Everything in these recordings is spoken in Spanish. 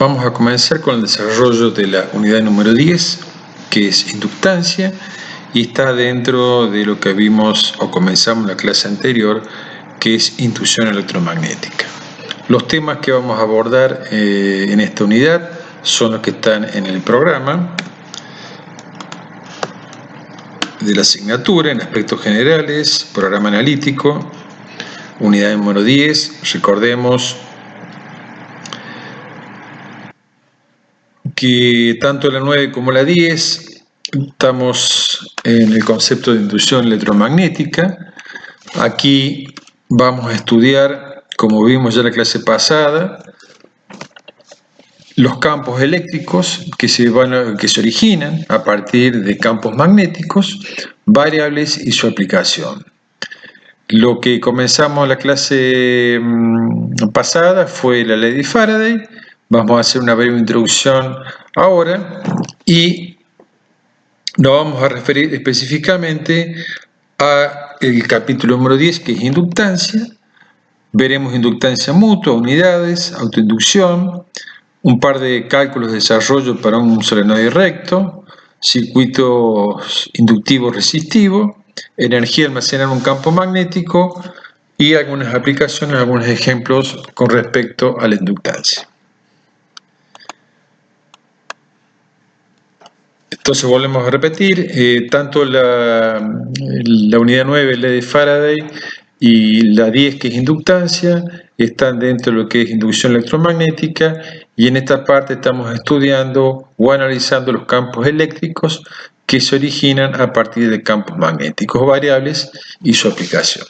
vamos a comenzar con el desarrollo de la unidad número 10, que es inductancia, y está dentro de lo que vimos o comenzamos en la clase anterior, que es inducción electromagnética. Los temas que vamos a abordar en esta unidad son los que están en el programa de la asignatura, en aspectos generales, programa analítico, unidad número 10. Recordemos que tanto la 9 como la 10 estamos en el concepto de inducción electromagnética. Aquí vamos a estudiar, como vimos ya en la clase pasada, los campos eléctricos que se originan a partir de campos magnéticos, variables y su aplicación. Lo que comenzamos la clase pasada fue la ley de Faraday. Vamos a hacer una breve introducción ahora y nos vamos a referir específicamente al capítulo número 10, que es inductancia. Veremos inductancia mutua, unidades, autoinducción, un par de cálculos de desarrollo para un solenoide recto, circuitos inductivos resistivos, energía almacenada en un campo magnético y algunas aplicaciones, algunos ejemplos con respecto a la inductancia. Entonces volvemos a repetir, tanto la unidad 9, ley de Faraday, y la 10, que es inductancia, están dentro de lo que es inducción electromagnética, y en esta parte estamos estudiando o analizando los campos eléctricos que se originan a partir de campos magnéticos variables y su aplicación.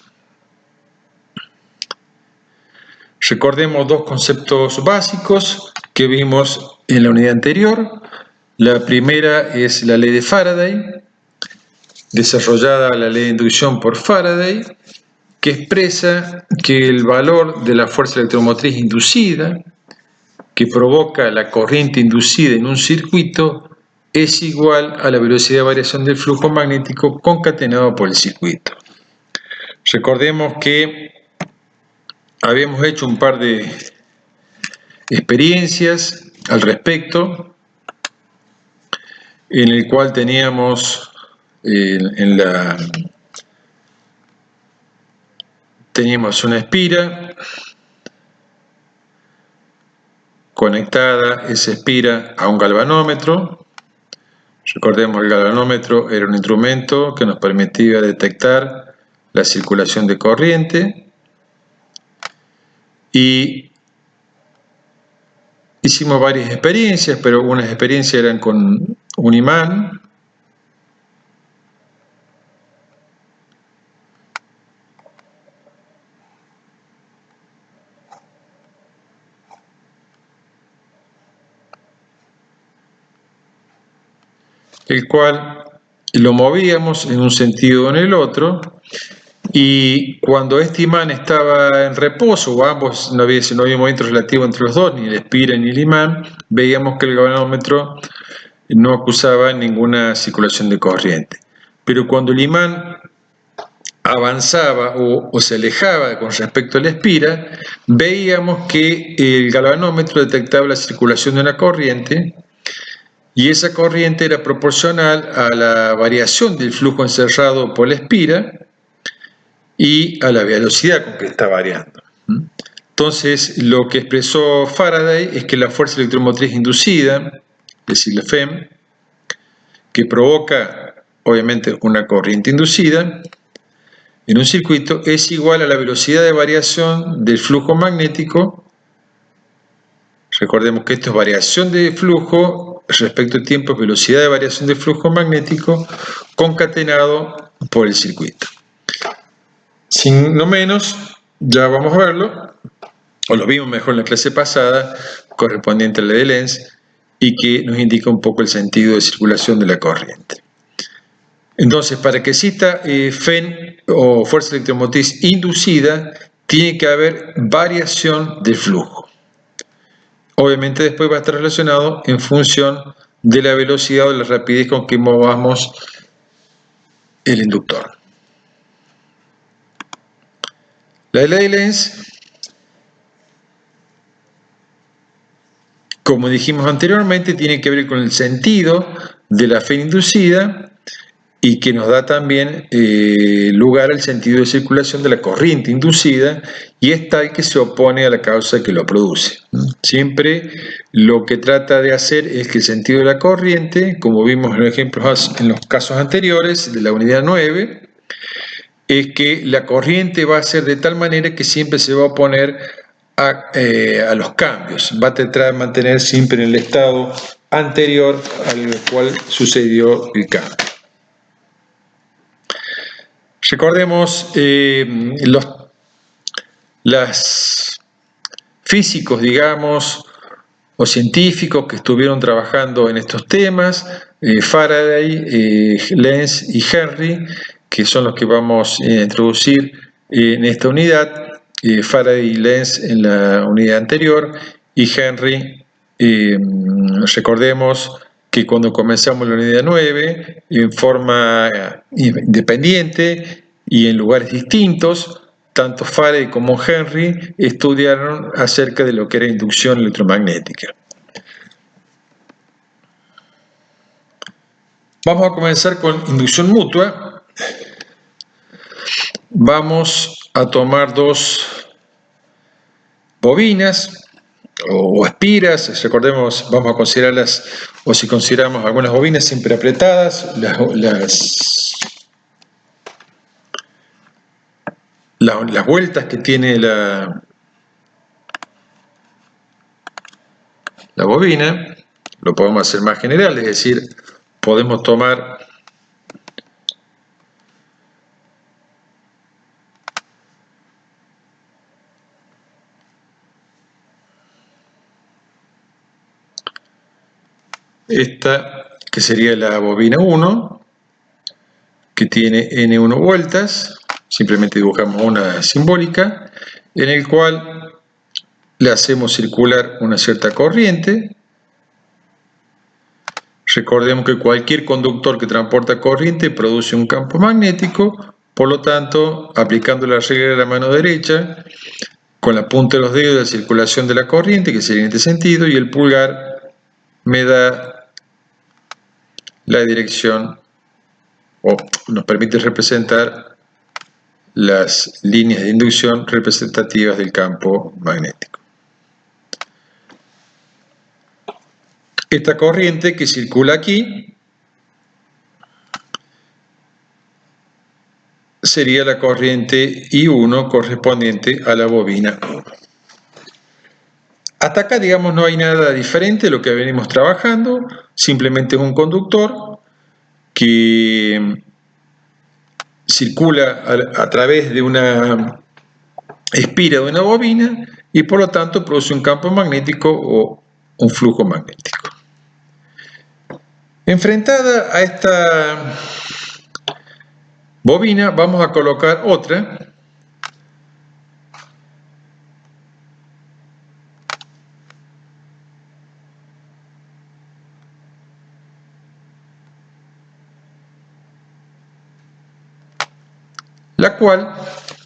Recordemos dos conceptos básicos que vimos en la unidad anterior. La primera es la ley de Faraday, desarrollada la ley de inducción por Faraday, que expresa que el valor de la fuerza electromotriz inducida, que provoca la corriente inducida en un circuito, es igual a la velocidad de variación del flujo magnético concatenado por el circuito. Recordemos que habíamos hecho un par de experiencias al respecto, en el cual teníamos una espira conectada, esa espira, a un galvanómetro. Recordemos que el galvanómetro era un instrumento que nos permitía detectar la circulación de corriente, y hicimos varias experiencias, pero unas experiencias eran con un imán, el cual lo movíamos en un sentido o en el otro, y cuando este imán estaba en reposo, o ambos no había movimiento relativo entre los dos, ni la espira ni el imán, veíamos que el galvanómetro no acusaba ninguna circulación de corriente. Pero cuando el imán avanzaba o se alejaba con respecto a la espira, veíamos que el galvanómetro detectaba la circulación de una corriente, y esa corriente era proporcional a la variación del flujo encerrado por la espira y a la velocidad con que está variando. Entonces, lo que expresó Faraday es que la fuerza electromotriz inducida, es decir, la FEM, que provoca obviamente una corriente inducida en un circuito, es igual a la velocidad de variación del flujo magnético. Recordemos que esto es variación de flujo respecto al tiempo, velocidad de variación del flujo magnético concatenado por el circuito. Sin no menos, ya vamos a verlo, o lo vimos mejor en la clase pasada, correspondiente a la de Lenz, y que nos indica un poco el sentido de circulación de la corriente. Entonces, para que exista FEM o fuerza electromotriz inducida, tiene que haber variación de flujo. Obviamente después va a estar relacionado en función de la velocidad o la rapidez con que movamos el inductor. La ley de Lenz como dijimos anteriormente, tiene que ver con el sentido de la fe inducida y que nos da también lugar al sentido de circulación de la corriente inducida, y es tal que se opone a la causa que lo produce. Siempre lo que trata de hacer es que el sentido de la corriente, como vimos en los ejemplos en los casos anteriores de la unidad 9, es que la corriente va a ser de tal manera que siempre se va a oponer a los cambios, va a tratar de mantener siempre en el estado anterior al cual sucedió el cambio. Recordemos los físicos, digamos, o científicos que estuvieron trabajando en estos temas, Faraday, Lenz y Henry, que son los que vamos a introducir en esta unidad. Faraday y Lenz en la unidad anterior, y Henry, recordemos que cuando comenzamos la unidad 9, en forma independiente y en lugares distintos, tanto Faraday como Henry estudiaron acerca de lo que era inducción electromagnética. Vamos a comenzar con inducción mutua. Vamos a tomar dos bobinas o espiras, recordemos, vamos a considerarlas, o si consideramos algunas bobinas siempre apretadas, las vueltas que tiene la bobina, lo podemos hacer más general, es decir, podemos tomar esta, que sería la bobina 1, que tiene N1 vueltas, simplemente dibujamos una simbólica, en el cual le hacemos circular una cierta corriente. Recordemos que cualquier conductor que transporta corriente produce un campo magnético, por lo tanto, aplicando la regla de la mano derecha, con la punta de los dedos de la circulación de la corriente, que sería en este sentido, y el pulgar me da la dirección, o nos permite representar las líneas de inducción representativas del campo magnético. Esta corriente que circula aquí sería la corriente I1 correspondiente a la bobina 1. Hasta acá, digamos, no hay nada diferente de lo que venimos trabajando, simplemente es un conductor que circula a través de una espira de una bobina y por lo tanto produce un campo magnético o un flujo magnético. Enfrentada a esta bobina vamos a colocar otra la cual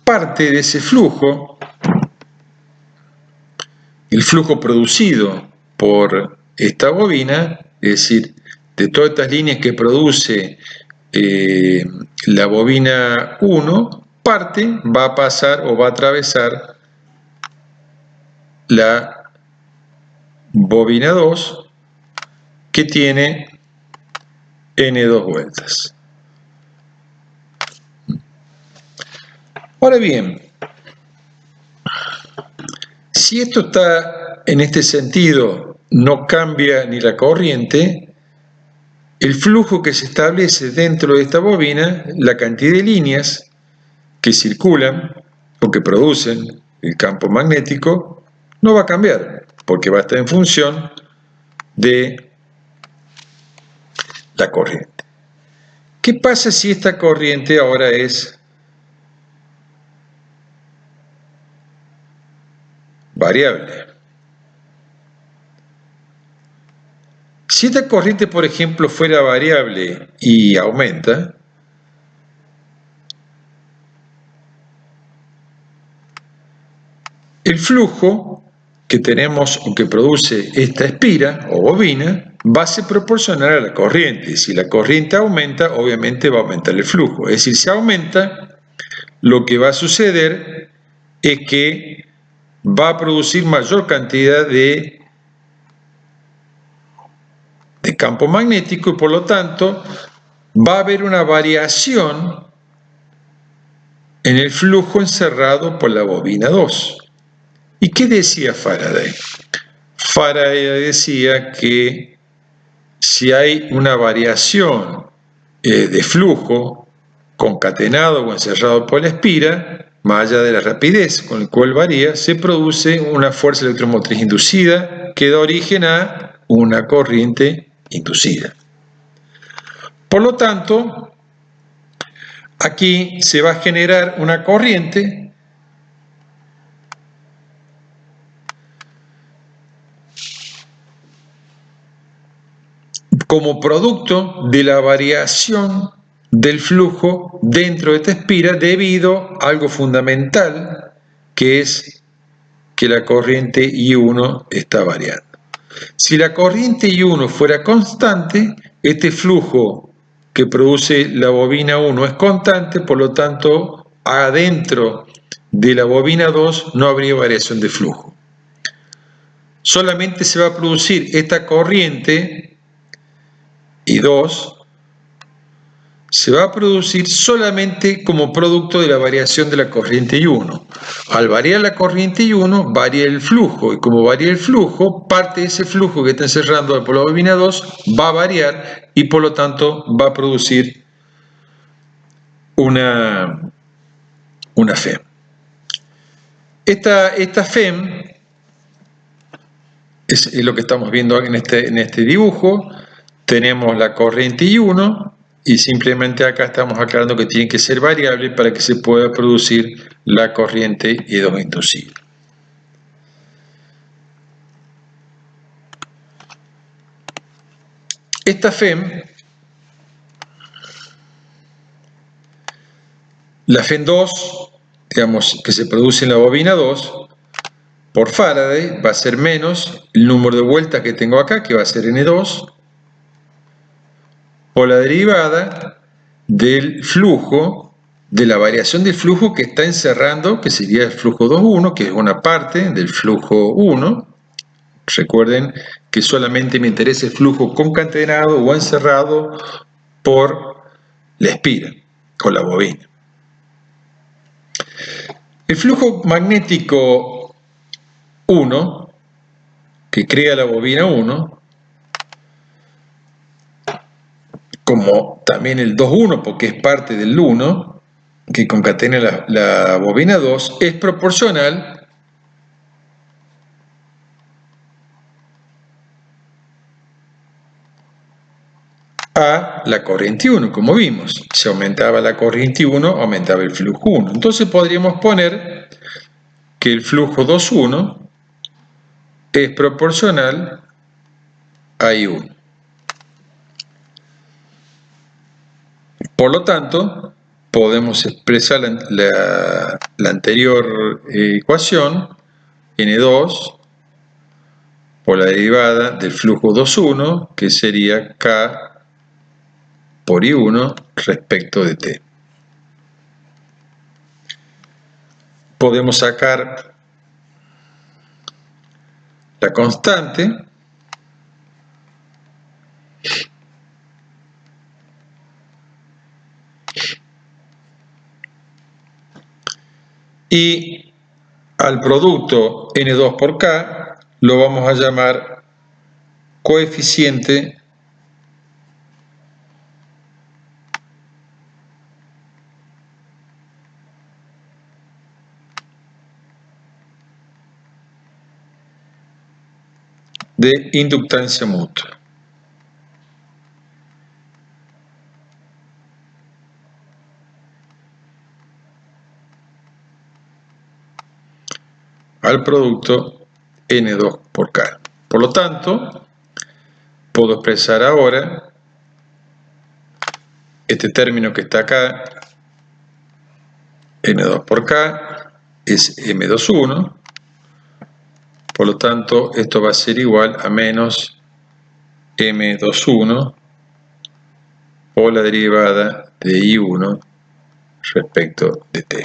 parte de ese flujo, el flujo producido por esta bobina, es decir, de todas estas líneas que produce la bobina 1, parte va a pasar o va a atravesar la bobina 2, que tiene N2 vueltas. Ahora bien, si esto está en este sentido, no cambia ni la corriente, el flujo que se establece dentro de esta bobina, la cantidad de líneas que circulan o que producen el campo magnético, no va a cambiar, porque va a estar en función de la corriente. ¿Qué pasa si esta corriente ahora es variable? Si esta corriente, por ejemplo, fuera variable y aumenta, el flujo que tenemos o que produce esta espira o bobina va a ser proporcional a la corriente. Si la corriente aumenta, obviamente va a aumentar el flujo. Es decir, si aumenta, lo que va a suceder es que va a producir mayor cantidad de campo magnético y por lo tanto va a haber una variación en el flujo encerrado por la bobina 2. ¿Y qué decía Faraday? Faraday decía que si hay una variación de flujo concatenado o encerrado por la espira, más allá de la rapidez con la cual varía, se produce una fuerza electromotriz inducida que da origen a una corriente inducida. Por lo tanto, aquí se va a generar una corriente como producto de la variación del flujo dentro de esta espira debido a algo fundamental, que es que la corriente I1 está variando. Si la corriente I1 fuera constante, este flujo que produce la bobina 1 es constante, por lo tanto, adentro de la bobina 2 no habría variación de flujo. Solamente se va a producir esta corriente I2, se va a producir solamente como producto de la variación de la corriente I1. Al variar la corriente I1, varía el flujo, y como varía el flujo, parte de ese flujo que está encerrando por la bobina 2 va a variar y por lo tanto va a producir una FEM. Esta FEM es lo que estamos viendo en este dibujo. Tenemos la corriente I1 y simplemente acá estamos aclarando que tiene que ser variable para que se pueda producir la corriente I2 inducida. Esta FEM, la FEM 2, digamos, que se produce en la bobina 2, por Faraday va a ser menos el número de vueltas que tengo acá, que va a ser N2, por la derivada del flujo, de la variación del flujo que está encerrando, que sería el flujo 2,1, que es una parte del flujo 1. Recuerden que solamente me interesa el flujo concatenado o encerrado por la espira o la bobina. El flujo magnético 1, que crea la bobina 1, como también el 2,1, porque es parte del 1, que concatena la bobina 2, es proporcional a la corriente 1, como vimos. Si aumentaba la corriente 1, aumentaba el flujo 1. Entonces podríamos poner que el flujo 2,1 es proporcional a I1. Por lo tanto, podemos expresar la anterior ecuación, N2, por la derivada del flujo 2,1, que sería K por I1 respecto de T. Podemos sacar la constante y al producto N2 por K lo vamos a llamar coeficiente de inductancia mutua. Al producto N2 por K. Por lo tanto, puedo expresar ahora este término que está acá, N2 por K, es M21 Por lo tanto, esto va a ser igual a menos M21 por la derivada de I1 respecto de T.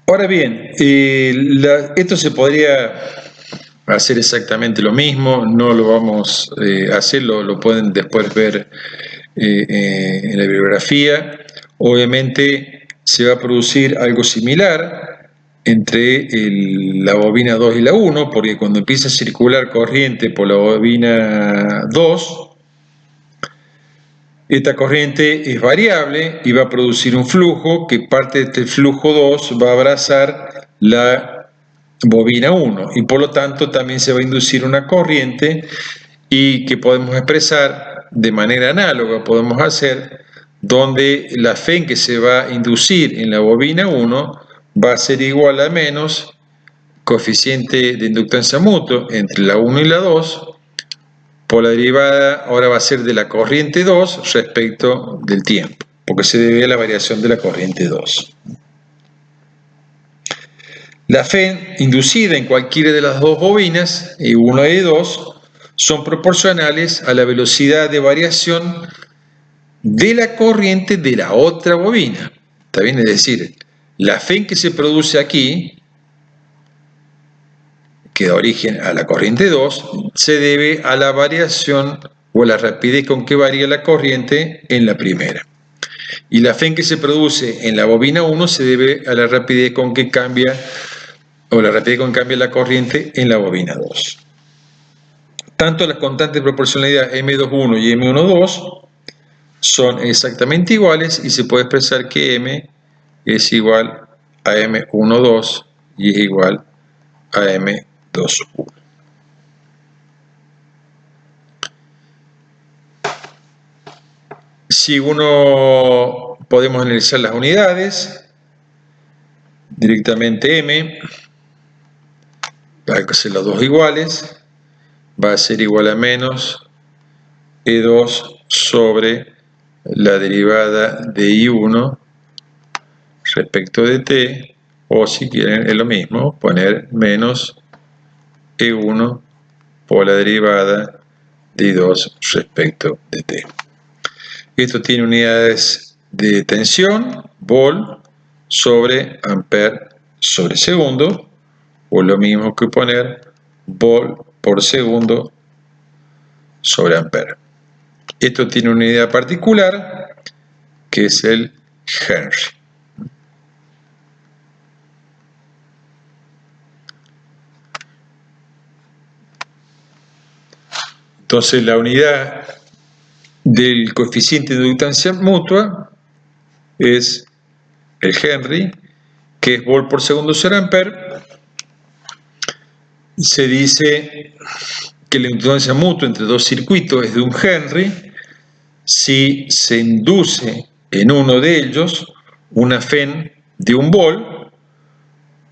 Ahora bien, esto se podría hacer exactamente lo mismo, no lo vamos a hacer, lo pueden después ver en la bibliografía. Obviamente se va a producir algo similar entre la bobina 2 y la 1, porque cuando empieza a circular corriente por la bobina 2, esta corriente es variable y va a producir un flujo que parte de este flujo 2 va a abrazar la bobina 1 y por lo tanto también se va a inducir una corriente y que podemos expresar de manera análoga, podemos hacer donde la Fe que se va a inducir en la bobina 1 va a ser igual a menos coeficiente de inductancia mutua entre la 1 y la 2 por la derivada ahora va a ser de la corriente 2 respecto del tiempo, porque se debe a la variación de la corriente 2. La Fe inducida en cualquiera de las dos bobinas, E1 y E2, son proporcionales a la velocidad de variación de la corriente de la otra bobina. ¿Está bien? Es decir, la Fe que se produce aquí, que da origen a la corriente 2, se debe a la variación o a la rapidez con que varía la corriente en la primera. Y la Fe que se produce en la bobina 1 se debe a la rapidez con que cambia o la rapidez con que cambia la corriente en la bobina 2. Tanto las constantes de proporcionalidad M21 y M12 son exactamente iguales y se puede expresar que M es igual a M12 y es igual a M21. Si uno podemos analizar las unidades, directamente M, va a ser los dos iguales, va a ser igual a menos E2 sobre la derivada de I1 respecto de T, o si quieren es lo mismo, poner menos E1 por la derivada de I2 respecto de T. Esto tiene unidades de tensión, volt sobre ampere sobre segundo, o lo mismo que poner volt por segundo sobre ampere. Esto tiene una unidad particular que es el Henry. Entonces la unidad del coeficiente de inductancia mutua es el Henry, que es volt por segundo sobre ampere. Se dice que la inductancia mutua entre dos circuitos es de un Henry si se induce en uno de ellos una FEN de un volt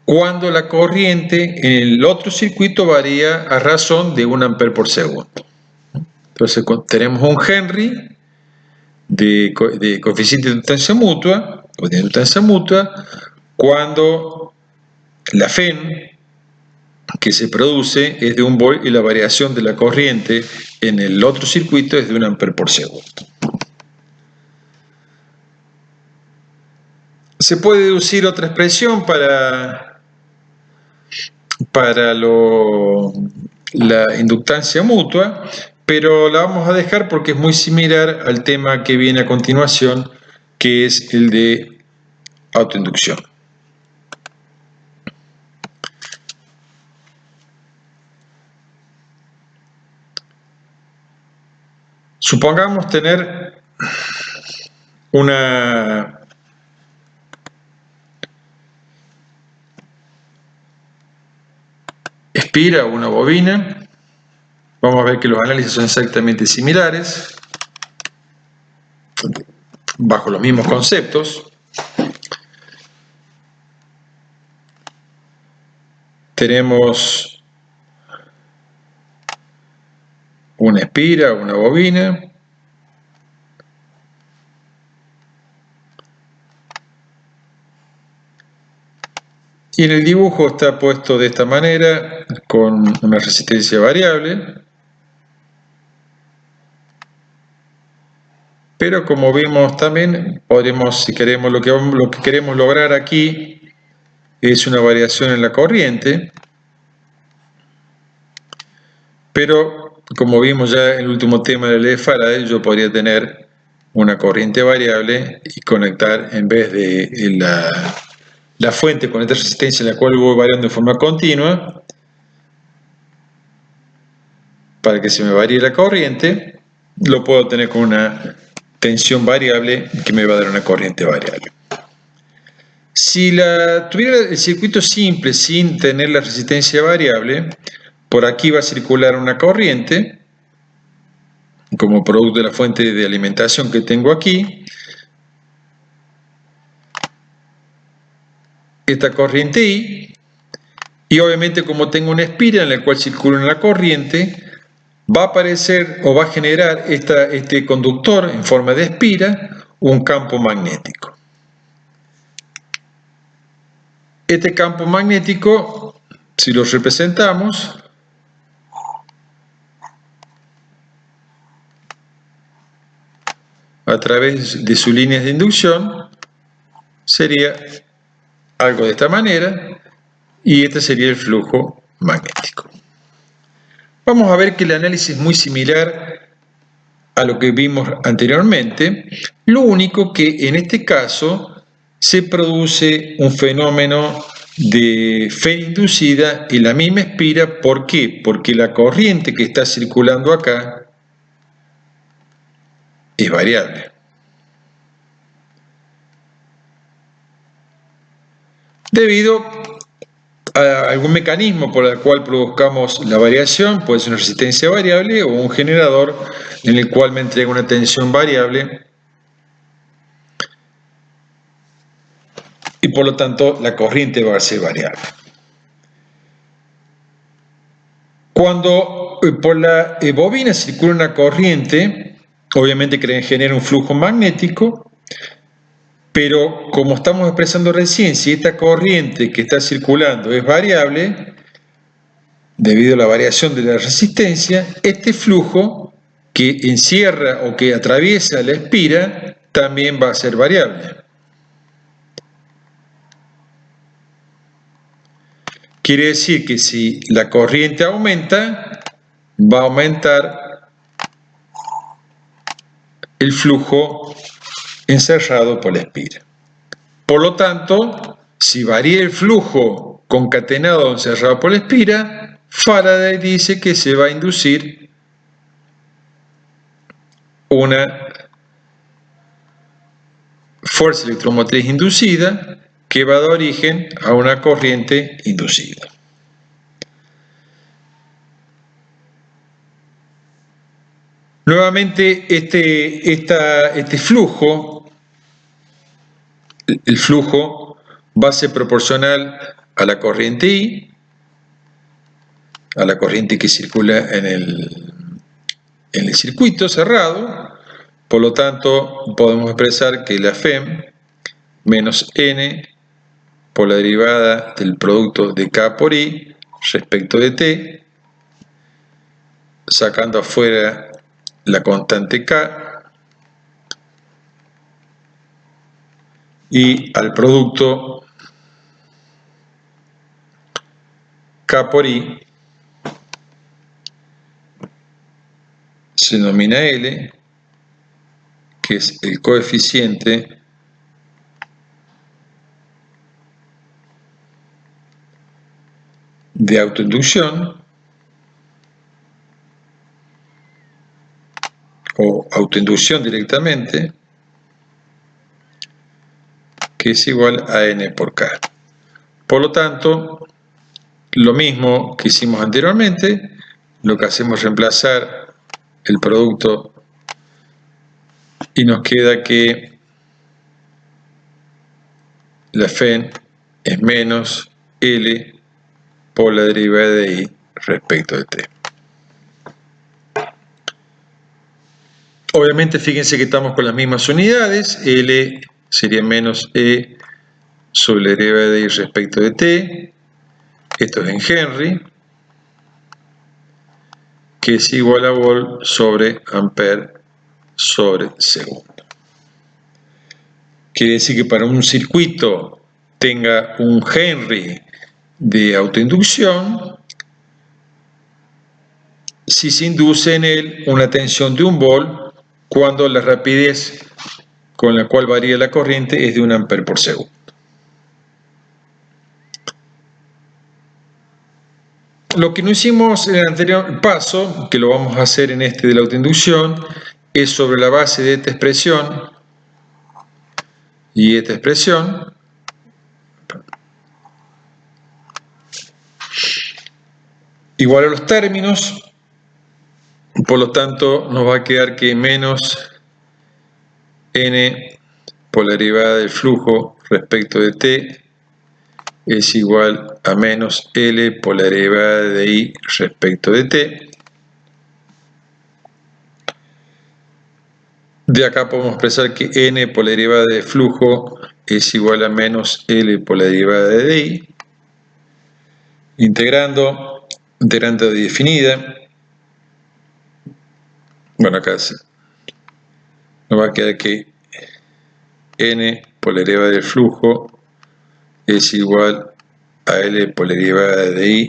cuando la corriente en el otro circuito varía a razón de 1 ampere por segundo. Entonces tenemos un Henry de coeficiente de inductancia mutua o de inductancia mutua cuando la FEN que se produce es de un volt y la variación de la corriente en el otro circuito es de 1 ampere por segundo. Se puede deducir otra expresión para la inductancia mutua, pero la vamos a dejar porque es muy similar al tema que viene a continuación, que es el de autoinducción. Supongamos tener una espira o una bobina. Vamos a ver que los análisis son exactamente similares, bajo los mismos conceptos. Tenemos una espira, una bobina, Y en el dibujo está puesto de esta manera, con una resistencia variable. Pero como vimos también, podremos, si queremos, lo que queremos lograr aquí es una variación en la corriente. Pero como vimos ya en el último tema de la ley de Faraday, yo podría tener una corriente variable y conectar, en vez de la fuente con esta resistencia en la cual voy variando de forma continua, para que se me varíe la corriente, lo puedo tener con una tensión variable que me va a dar una corriente variable. Si tuviera el circuito simple sin tener la resistencia variable, por aquí va a circular una corriente como producto de la fuente de alimentación que tengo aquí. Esta corriente I, y obviamente como tengo una espira en la cual circula la corriente, va a aparecer o va a generar este conductor en forma de espira un campo magnético. Este campo magnético, si lo representamos, a través de sus líneas de inducción, sería algo de esta manera, y este sería el flujo magnético. Vamos a ver que el análisis es muy similar a lo que vimos anteriormente, lo único que en este caso se produce un fenómeno de FEN inducida en la misma espira. ¿Por qué? Porque la corriente que está circulando acá es variable. Debido a algún mecanismo por el cual produzcamos la variación, puede ser una resistencia variable o un generador en el cual me entrega una tensión variable, y por lo tanto la corriente va a ser variable. Cuando por la bobina circula una corriente, obviamente que genera un flujo magnético, pero como estamos expresando recién, si esta corriente que está circulando es variable, debido a la variación de la resistencia, este flujo que encierra o que atraviesa la espira también va a ser variable. Quiere decir que si la corriente aumenta, va a aumentar el flujo encerrado por la espira. Por lo tanto, si varía el flujo concatenado o encerrado por la espira, Faraday dice que se va a inducir una fuerza electromotriz inducida que va a dar origen a una corriente inducida. Nuevamente, este flujo, el flujo va a ser proporcional a la corriente I, a la corriente que circula en el circuito cerrado. Por lo tanto, podemos expresar que la FEM menos N por la derivada del producto de K por I respecto de T, sacando afuera la constante K, y al producto K por I se denomina L, que es el coeficiente de autoinducción o autoinducción directamente, que es igual a N por K. Por lo tanto, lo mismo que hicimos anteriormente, lo que hacemos es reemplazar el producto y nos queda que la FEN es menos L por la derivada de I respecto de T. Obviamente, fíjense que estamos con las mismas unidades. L sería menos E sobre la derivada de I respecto de T, esto es en Henry, que es igual a volt sobre ampere sobre segundo. Quiere decir que para un circuito tenga un Henry de autoinducción, si se induce en él una tensión de 1 volt cuando la rapidez con la cual varía la corriente es de 1 ampere por segundo. Lo que no hicimos en el anterior paso, que lo vamos a hacer en este de la autoinducción, es sobre la base de esta expresión y esta expresión, igual a los términos, por lo tanto nos va a quedar que menos n por la derivada del flujo respecto de t es igual a menos L por la derivada de I respecto de T. De acá podemos expresar que N por la derivada de flujo es igual a menos L por la derivada de I. Integrando definida. Bueno, acá nos va a quedar que N por la derivada del flujo es igual a L por la derivada de I,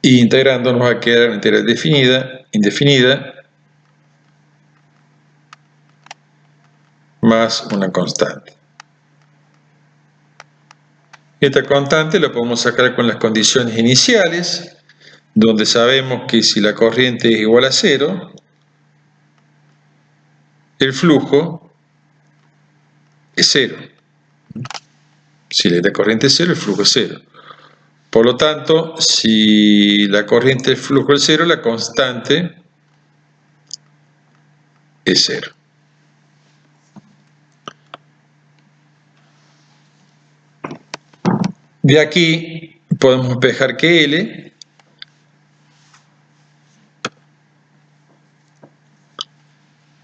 y integrando nos va a quedar una integral indefinida más una constante. Esta constante la podemos sacar con las condiciones iniciales, donde sabemos que si la corriente es igual a 0, el flujo es 0. Si la corriente es 0, el flujo es 0. Por lo tanto, si la corriente del flujo es 0, la constante es 0. De aquí podemos despejar que L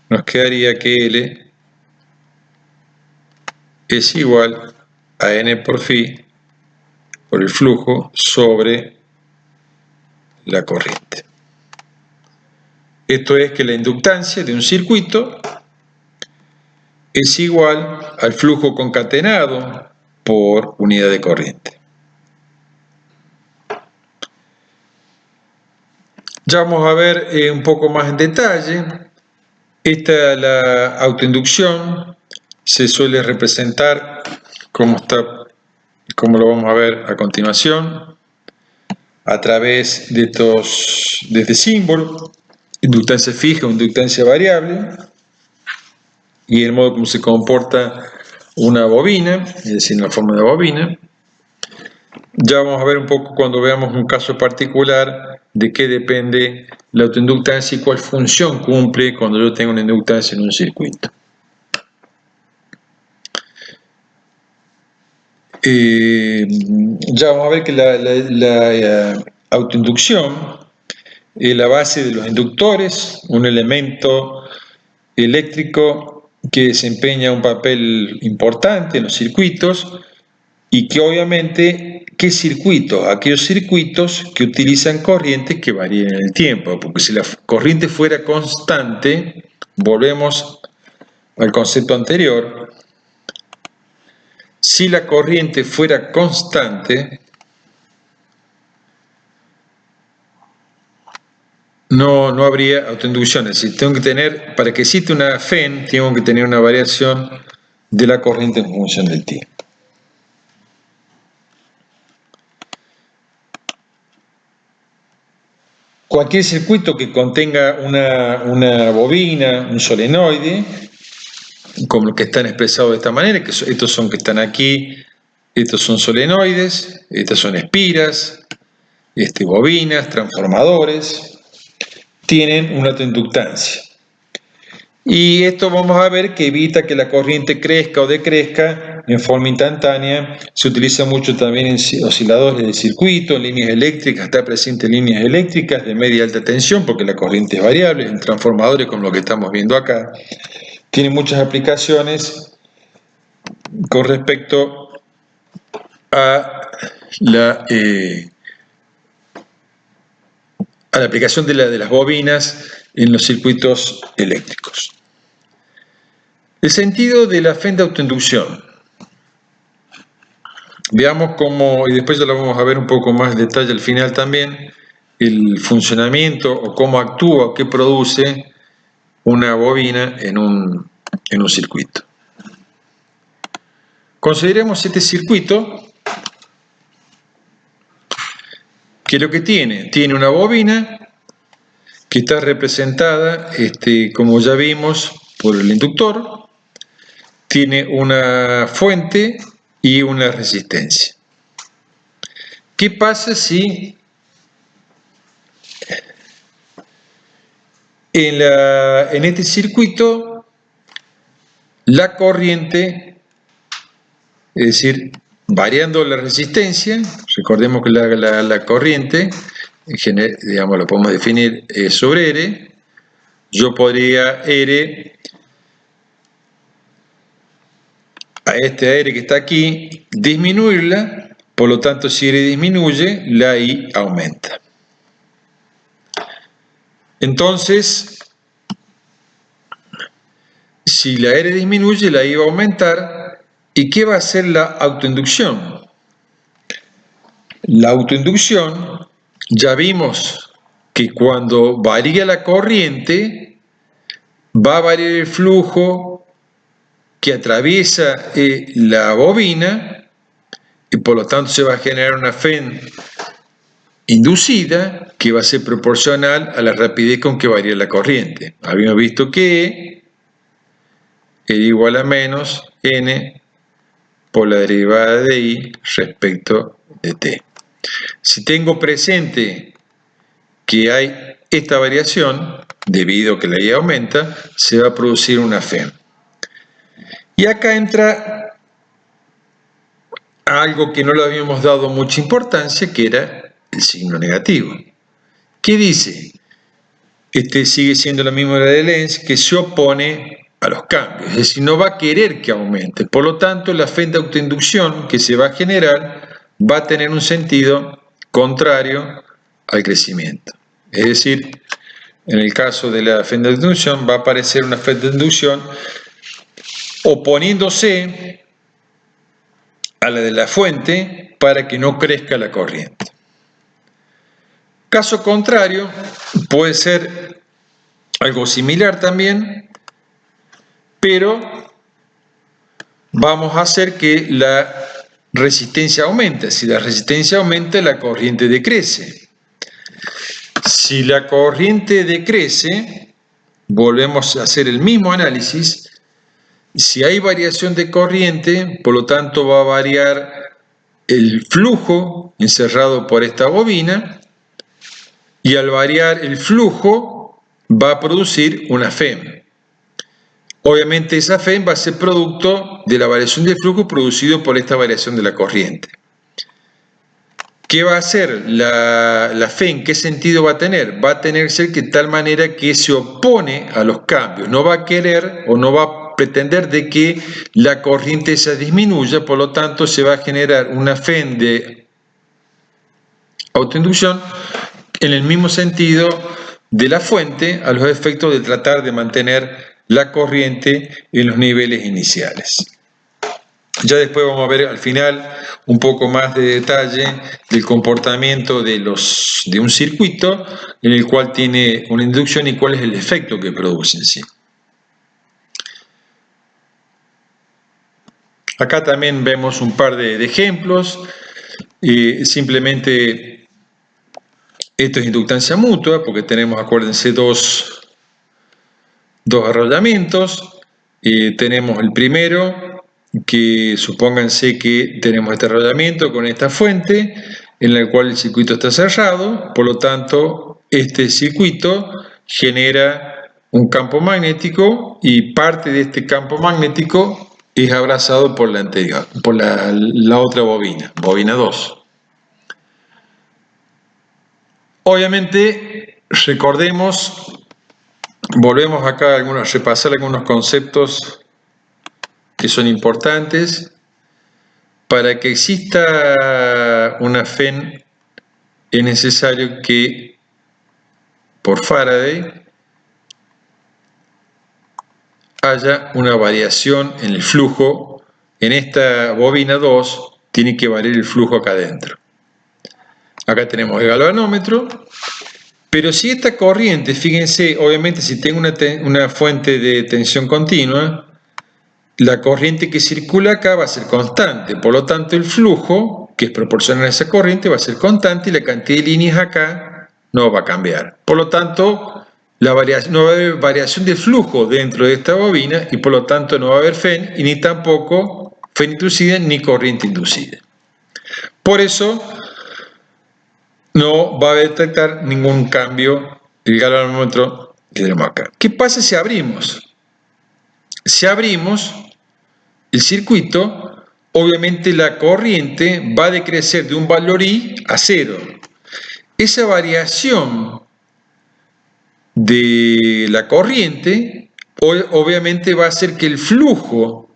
nos quedaría que L es igual a N por phi por el flujo sobre la corriente. Esto es que la inductancia de un circuito es igual al flujo concatenado por unidad de corriente. Ya vamos a ver un poco más en detalle. Esta, la autoinducción, se suele representar como lo vamos a ver a continuación, a través de este símbolo, inductancia fija o inductancia variable, y el modo como se comporta una bobina, es decir, en la forma de bobina. Ya vamos a ver un poco cuando veamos un caso particular de qué depende la autoinductancia y cuál función cumple cuando yo tengo una inductancia en un circuito. Ya vamos a ver que la autoinducción es la base de los inductores, un elemento eléctrico que desempeña un papel importante en los circuitos, y que obviamente, ¿qué circuitos? Aquellos circuitos que utilizan corrientes que varían en el tiempo, porque si la corriente fuera constante, volvemos al concepto anterior, si la corriente fuera constante, no habría autoinducción. Es decir, tengo que tener, para que exista una FEN, tengo que tener una variación de la corriente en función del tiempo. Cualquier circuito que contenga una bobina, un solenoide, como los que están expresados de esta manera, que estos son que están aquí, estos son solenoides, estas son espiras, bobinas, transformadores, tienen una autoinductancia. Y esto vamos a ver que evita que la corriente crezca o decrezca en forma instantánea. Se utiliza mucho también en osciladores de circuito, en líneas eléctricas, está presente en líneas eléctricas de media y alta tensión porque la corriente es variable, en transformadores como lo que estamos viendo acá. Tiene muchas aplicaciones con respecto a la aplicación de las bobinas en los circuitos eléctricos. El sentido de la FEN de autoinducción. Veamos cómo, y después ya lo vamos a ver un poco más en detalle al final también, el funcionamiento o cómo actúa o qué produce una bobina en un circuito. Consideremos este circuito que lo que tiene una bobina que está representada, como ya vimos, por el inductor, tiene una fuente y una resistencia. ¿Qué pasa si en este circuito la corriente, es decir, variando la resistencia, recordemos que la corriente, digamos, lo podemos definir sobre R, yo podría R, a este R que está aquí, disminuirla, por lo tanto si R disminuye, la I aumenta. Entonces, si la R disminuye, la I va a aumentar. ¿Y qué va a hacer la autoinducción? La autoinducción, ya vimos que cuando varía la corriente, va a variar el flujo que atraviesa la bobina y por lo tanto se va a generar una FEN inducida que va a ser proporcional a la rapidez con que varía la corriente. Habíamos visto que E igual a menos N por la derivada de I respecto de T. Si tengo presente que hay esta variación, debido a que la I aumenta, se va a producir una FEN. Y acá entra algo que no le habíamos dado mucha importancia, que era el signo negativo. ¿Qué dice? Sigue siendo la misma de Lenz, que se opone a los cambios, es decir, no va a querer que aumente. Por lo tanto, la FEN de autoinducción que se va a generar va a tener un sentido contrario al crecimiento. Es decir, en el caso de la FEN de autoinducción va a aparecer una FEN de inducción oponiéndose a la de la fuente para que no crezca la corriente. Caso contrario, puede ser algo similar también, pero vamos a hacer que la resistencia aumente. Si la resistencia aumenta, la corriente decrece. Si la corriente decrece, volvemos a hacer el mismo análisis. Si hay variación de corriente, por lo tanto va a variar el flujo encerrado por esta bobina, y al variar el flujo va a producir una FEN. Obviamente esa FEN va a ser producto de la variación del flujo producido por esta variación de la corriente. ¿Qué va a hacer la FEN? ¿Qué sentido va a tener? Va a tener que ser de tal manera que se opone a los cambios. No va a querer o no va a pretender de que la corriente se disminuya, por lo tanto se va a generar una FEN de autoinducción en el mismo sentido de la fuente, a los efectos de tratar de mantener la corriente en los niveles iniciales. Ya después vamos a ver al final un poco más de detalle del comportamiento de un circuito en el cual tiene una inducción y cuál es el efecto que produce en sí. Acá también vemos un par de ejemplos. Simplemente esto es inductancia mutua porque tenemos, acuérdense, dos arrollamientos. Tenemos el primero, que supónganse que tenemos este arrollamiento con esta fuente en la cual el circuito está cerrado, por lo tanto este circuito genera un campo magnético y parte de este campo magnético es abrazado por la anterior, por la otra bobina 2. Obviamente, recordemos, volvemos acá a repasar algunos conceptos que son importantes. Para que exista una FEN es necesario que por Faraday haya una variación en el flujo. En esta bobina 2 tiene que variar el flujo acá adentro. Acá tenemos el galvanómetro, pero si esta corriente, fíjense, obviamente si tengo una fuente de tensión continua, la corriente que circula acá va a ser constante, por lo tanto el flujo, que es proporcional a esa corriente, va a ser constante y la cantidad de líneas acá no va a cambiar. Por lo tanto, no va a haber variación de flujo dentro de esta bobina y por lo tanto no va a haber FEN y ni tampoco FEN inducida ni corriente inducida. Por eso no va a detectar ningún cambio el galvanómetro que tenemos acá. ¿Qué pasa si abrimos? Si abrimos el circuito, obviamente la corriente va a decrecer de un valor I a 0. Esa variación de la corriente obviamente va a hacer que el flujo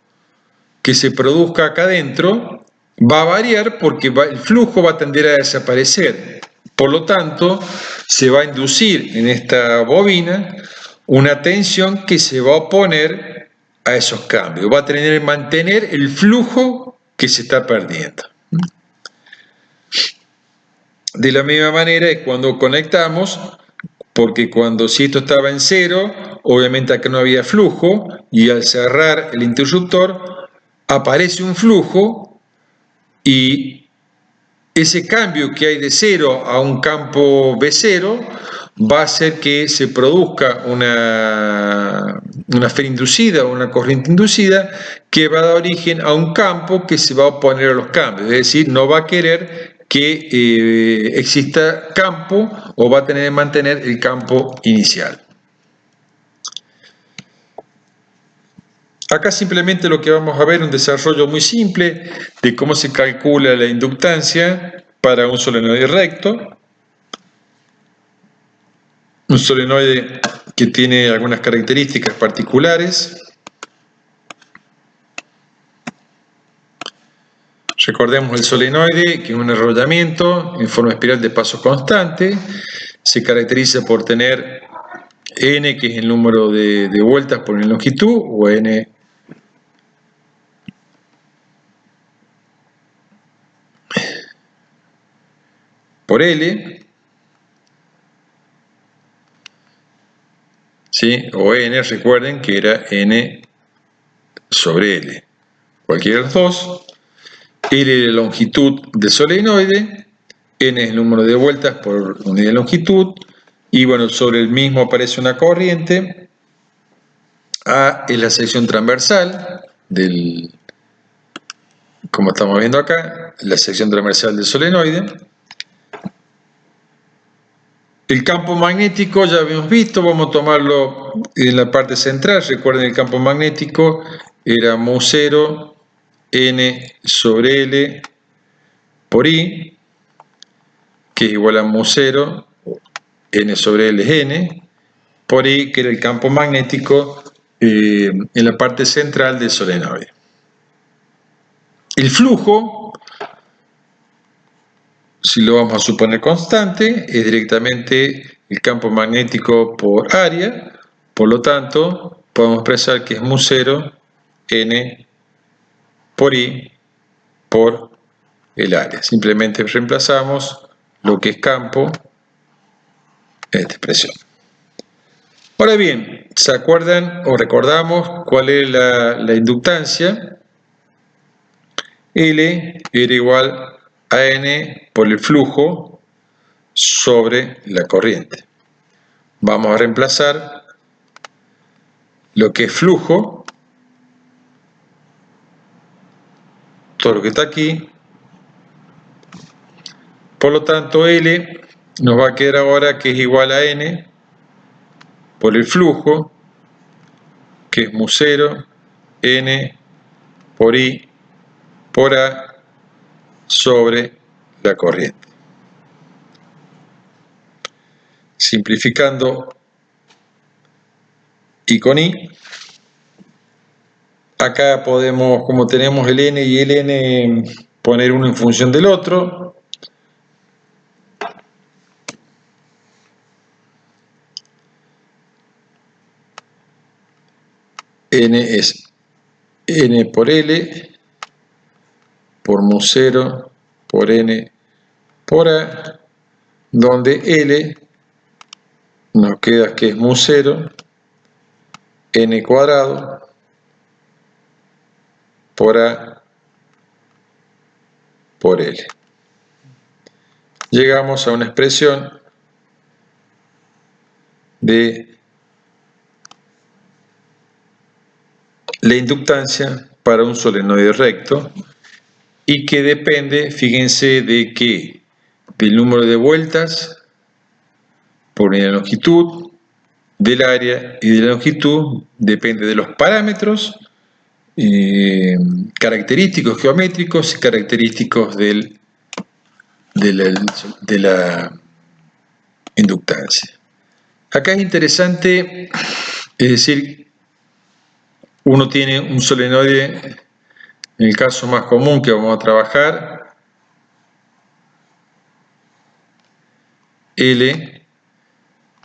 que se produzca acá adentro va a variar porque el flujo va a tender a desaparecer. Por lo tanto, se va a inducir en esta bobina una tensión que se va a oponer a esos cambios. Va a tener que mantener el flujo que se está perdiendo. De la misma manera es cuando conectamos, porque si esto estaba en 0, obviamente acá no había flujo, y al cerrar el interruptor aparece un flujo y ese cambio que hay de 0 a un campo B0 va a hacer que se produzca una FEN inducida o una corriente inducida que va a dar origen a un campo que se va a oponer a los cambios, es decir, no va a querer que exista campo o va a tener que mantener el campo inicial. Acá simplemente lo que vamos a ver es un desarrollo muy simple de cómo se calcula la inductancia para un solenoide recto. Un solenoide que tiene algunas características particulares. Recordemos el solenoide, que es un enrollamiento en forma espiral de paso constante. Se caracteriza por tener n, que es el número de vueltas por la longitud, o n por L, ¿sí? O n, recuerden que era n sobre L. Cualquiera de los dos. L es la longitud del solenoide, n es el número de vueltas por unidad de longitud, y bueno, sobre el mismo aparece una corriente. A es la sección transversal como estamos viendo acá, la sección transversal del solenoide. El campo magnético ya habíamos visto, vamos a tomarlo en la parte central. Recuerden, el campo magnético era mu0 n sobre L por I, que es igual a mu0 n sobre L es n, por I, que era el campo magnético en la parte central del solenoide. El flujo, si lo vamos a suponer constante, es directamente el campo magnético por área, por lo tanto, podemos expresar que es mu0 n por I por el área. Simplemente reemplazamos lo que es campo en esta expresión. Ahora bien, ¿se acuerdan o recordamos cuál es la inductancia? L era igual a N por el flujo sobre la corriente. Vamos a reemplazar lo que es flujo, todo lo que está aquí. Por lo tanto, L nos va a quedar ahora que es igual a N por el flujo, que es mu0 n por I por A sobre la corriente. Simplificando I con I, Acá podemos, como tenemos el n y el n, poner uno en función del otro. N es n por L, por mu0, por n, por a, donde L nos queda que es mu0, n cuadrado, por a, por L. Llegamos a una expresión de la inductancia para un solenoide recto y que depende, fíjense, de qué, del número de vueltas por unidad de longitud, del área y de la longitud, depende de los parámetros característicos geométricos y característicos de la inductancia. Acá es interesante, es decir, uno tiene un solenoide, en el caso más común que vamos a trabajar, L,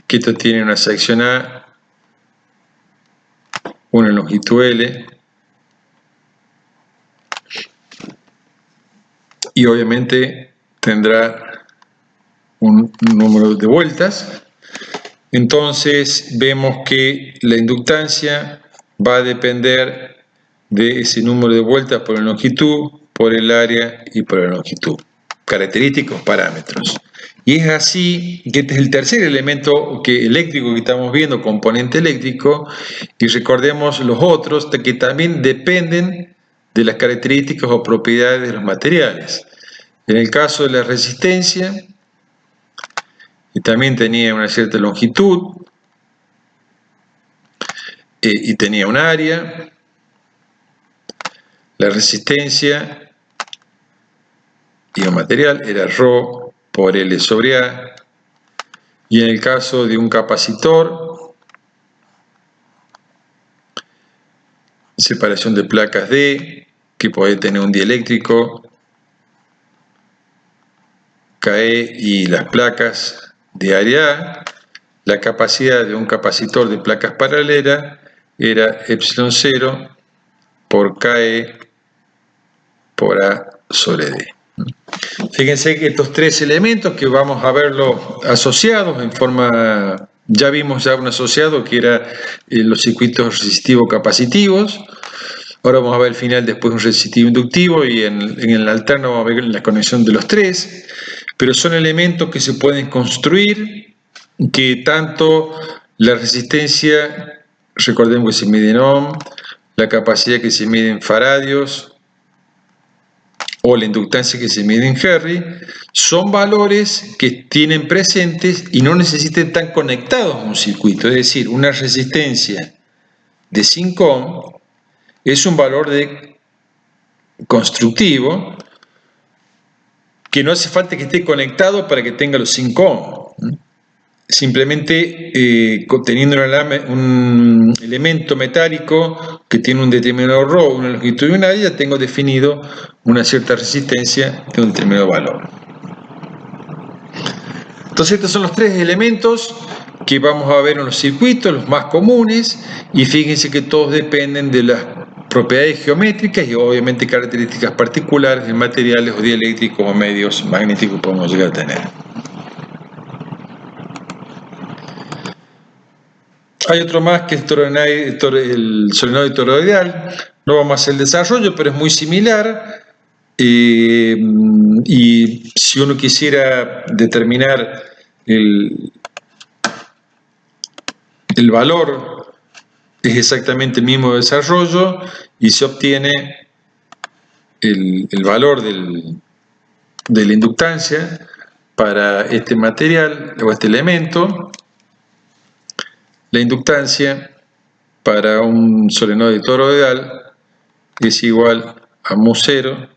que esto tiene una sección A, una longitud L, y obviamente tendrá un número de vueltas. Entonces vemos que la inductancia va a depender de ese número de vueltas por la longitud, por el área y por la longitud. Característicos, parámetros. Y es así que este es el tercer elemento eléctrico que estamos viendo, componente eléctrico, y recordemos los otros que también dependen de las características o propiedades de los materiales. En el caso de la resistencia, y también tenía una cierta longitud, y tenía un área, la resistencia y el material era ρ por L sobre A, y en el caso de un capacitor, separación de placas D, que puede tener un dieléctrico, KE y las placas de área A, la capacidad de un capacitor de placas paralelas era ε0 por KE por A sobre D. Fíjense que estos tres elementos que vamos a verlos asociados en forma, ya vimos ya un asociado que era los circuitos resistivos capacitivos, ahora vamos a ver al final después un resistivo inductivo y en el alterno vamos a ver la conexión de los tres, pero son elementos que se pueden construir, que tanto la resistencia, recordemos que se mide en ohm, la capacidad que se mide en faradios, o la inductancia que se mide en Henry, son valores que tienen presentes y no necesitan estar conectados a un circuito. Es decir, una resistencia de 5 ohm es un valor constructivo que no hace falta que esté conectado para que tenga los 5 ohm. Simplemente teniendo un elemento metálico que tiene un determinado ρ, una longitud y un área, ya tengo definido una cierta resistencia de un determinado valor. Entonces estos son los tres elementos que vamos a ver en los circuitos, los más comunes, y fíjense que todos dependen de las propiedades geométricas y obviamente características particulares de materiales o dieléctricos o medios magnéticos que podemos llegar a tener. Hay otro más que es el solenoide toroidal. No vamos a hacer el desarrollo, pero es muy similar. Y si uno quisiera determinar el valor, es exactamente el mismo desarrollo y se obtiene el valor de la inductancia para este material o este elemento. La inductancia para un solenoide toroidal es igual a mu0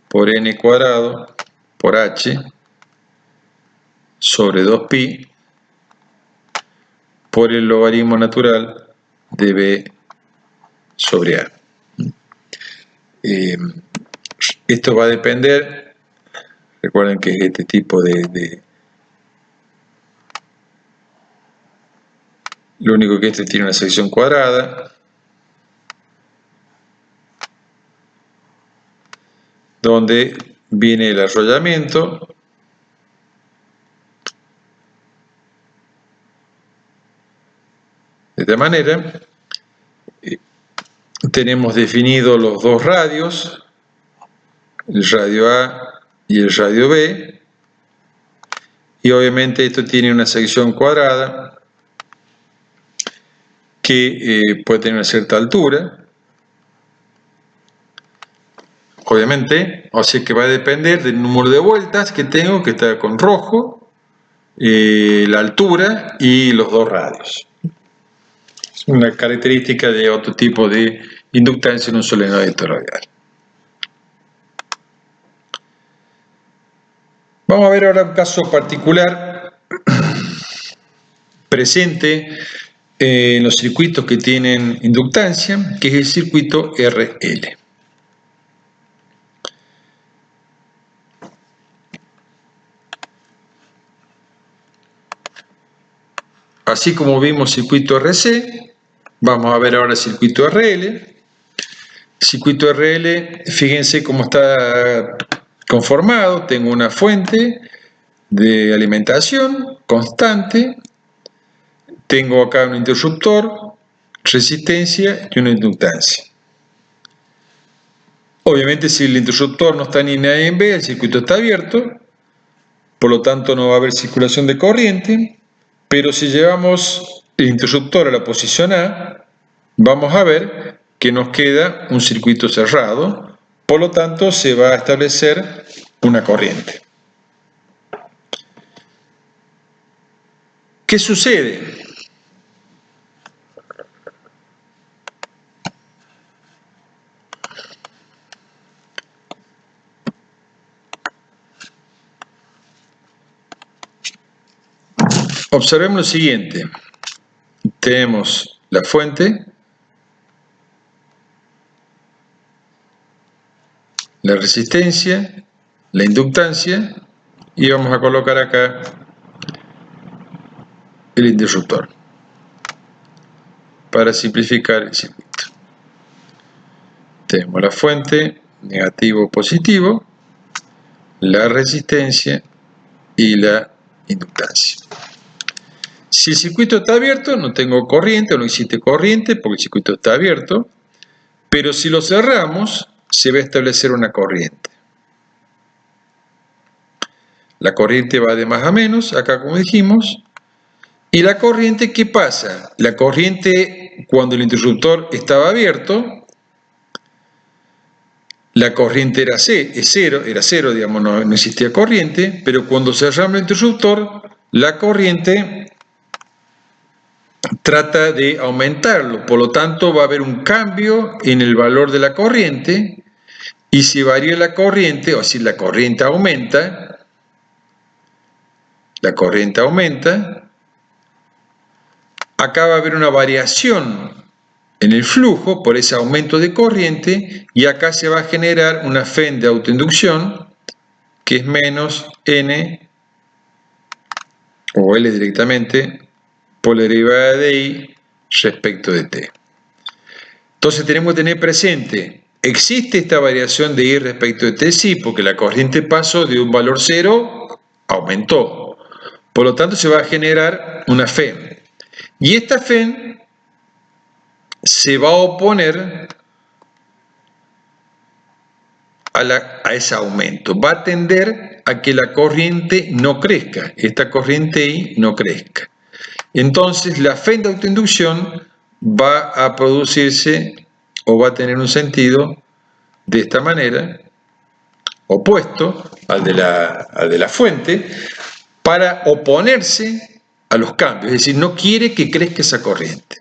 por n cuadrado por h sobre 2pi por el logaritmo natural de b sobre A. Esto va a depender, recuerden que es este tipo lo único que este tiene una sección cuadrada, donde viene el arrollamiento, de esta manera. Tenemos definidos los dos radios, el radio A y el radio B, y obviamente esto tiene una sección cuadrada que puede tener una cierta altura, obviamente, o sea que va a depender del número de vueltas que tengo, que está con rojo, la altura y los dos radios. Es una característica de otro tipo de inductancia en un solenoide toroidal. Vamos a ver ahora un caso particular presente en los circuitos que tienen inductancia, que es el circuito RL. Así como vimos circuito RC, vamos a ver ahora el circuito RL. Circuito RL, fíjense cómo está conformado. Tengo una fuente de alimentación constante, tengo acá un interruptor, resistencia y una inductancia. Obviamente, si el interruptor no está ni en A ni en B, el circuito está abierto, por lo tanto no va a haber circulación de corriente, pero si llevamos el interruptor a la posición A, vamos a ver que nos queda un circuito cerrado, por lo tanto se va a establecer una corriente. ¿Qué sucede? Observemos lo siguiente. Tenemos la fuente, la resistencia, la inductancia, y vamos a colocar acá el interruptor para simplificar el circuito. Tenemos la fuente, negativo, positivo, la resistencia y la inductancia. Si el circuito está abierto, no tengo corriente, o no existe corriente porque el circuito está abierto, pero si lo cerramos, se va a establecer una corriente. La corriente va de más a menos, acá como dijimos. ¿Y la corriente qué pasa? La corriente, cuando el interruptor estaba abierto, la corriente era cero, digamos, no existía corriente, pero cuando cerramos el interruptor, la corriente trata de aumentarlo, por lo tanto va a haber un cambio en el valor de la corriente, y si varía la corriente, o si la corriente aumenta, acá va a haber una variación en el flujo por ese aumento de corriente, y acá se va a generar una FEN de autoinducción que es menos N o L directamente por la derivada de I respecto de T. Entonces tenemos que tener presente, ¿existe esta variación de I respecto de T? Sí, porque la corriente pasó de un valor 0, aumentó. Por lo tanto se va a generar una FEN. Y esta FEN se va a oponer a ese aumento. Va a tender a que la corriente no crezca, esta corriente I no crezca. Entonces la FEN de autoinducción va a producirse o va a tener un sentido de esta manera, opuesto al de la fuente, para oponerse a los cambios, es decir, no quiere que crezca esa corriente.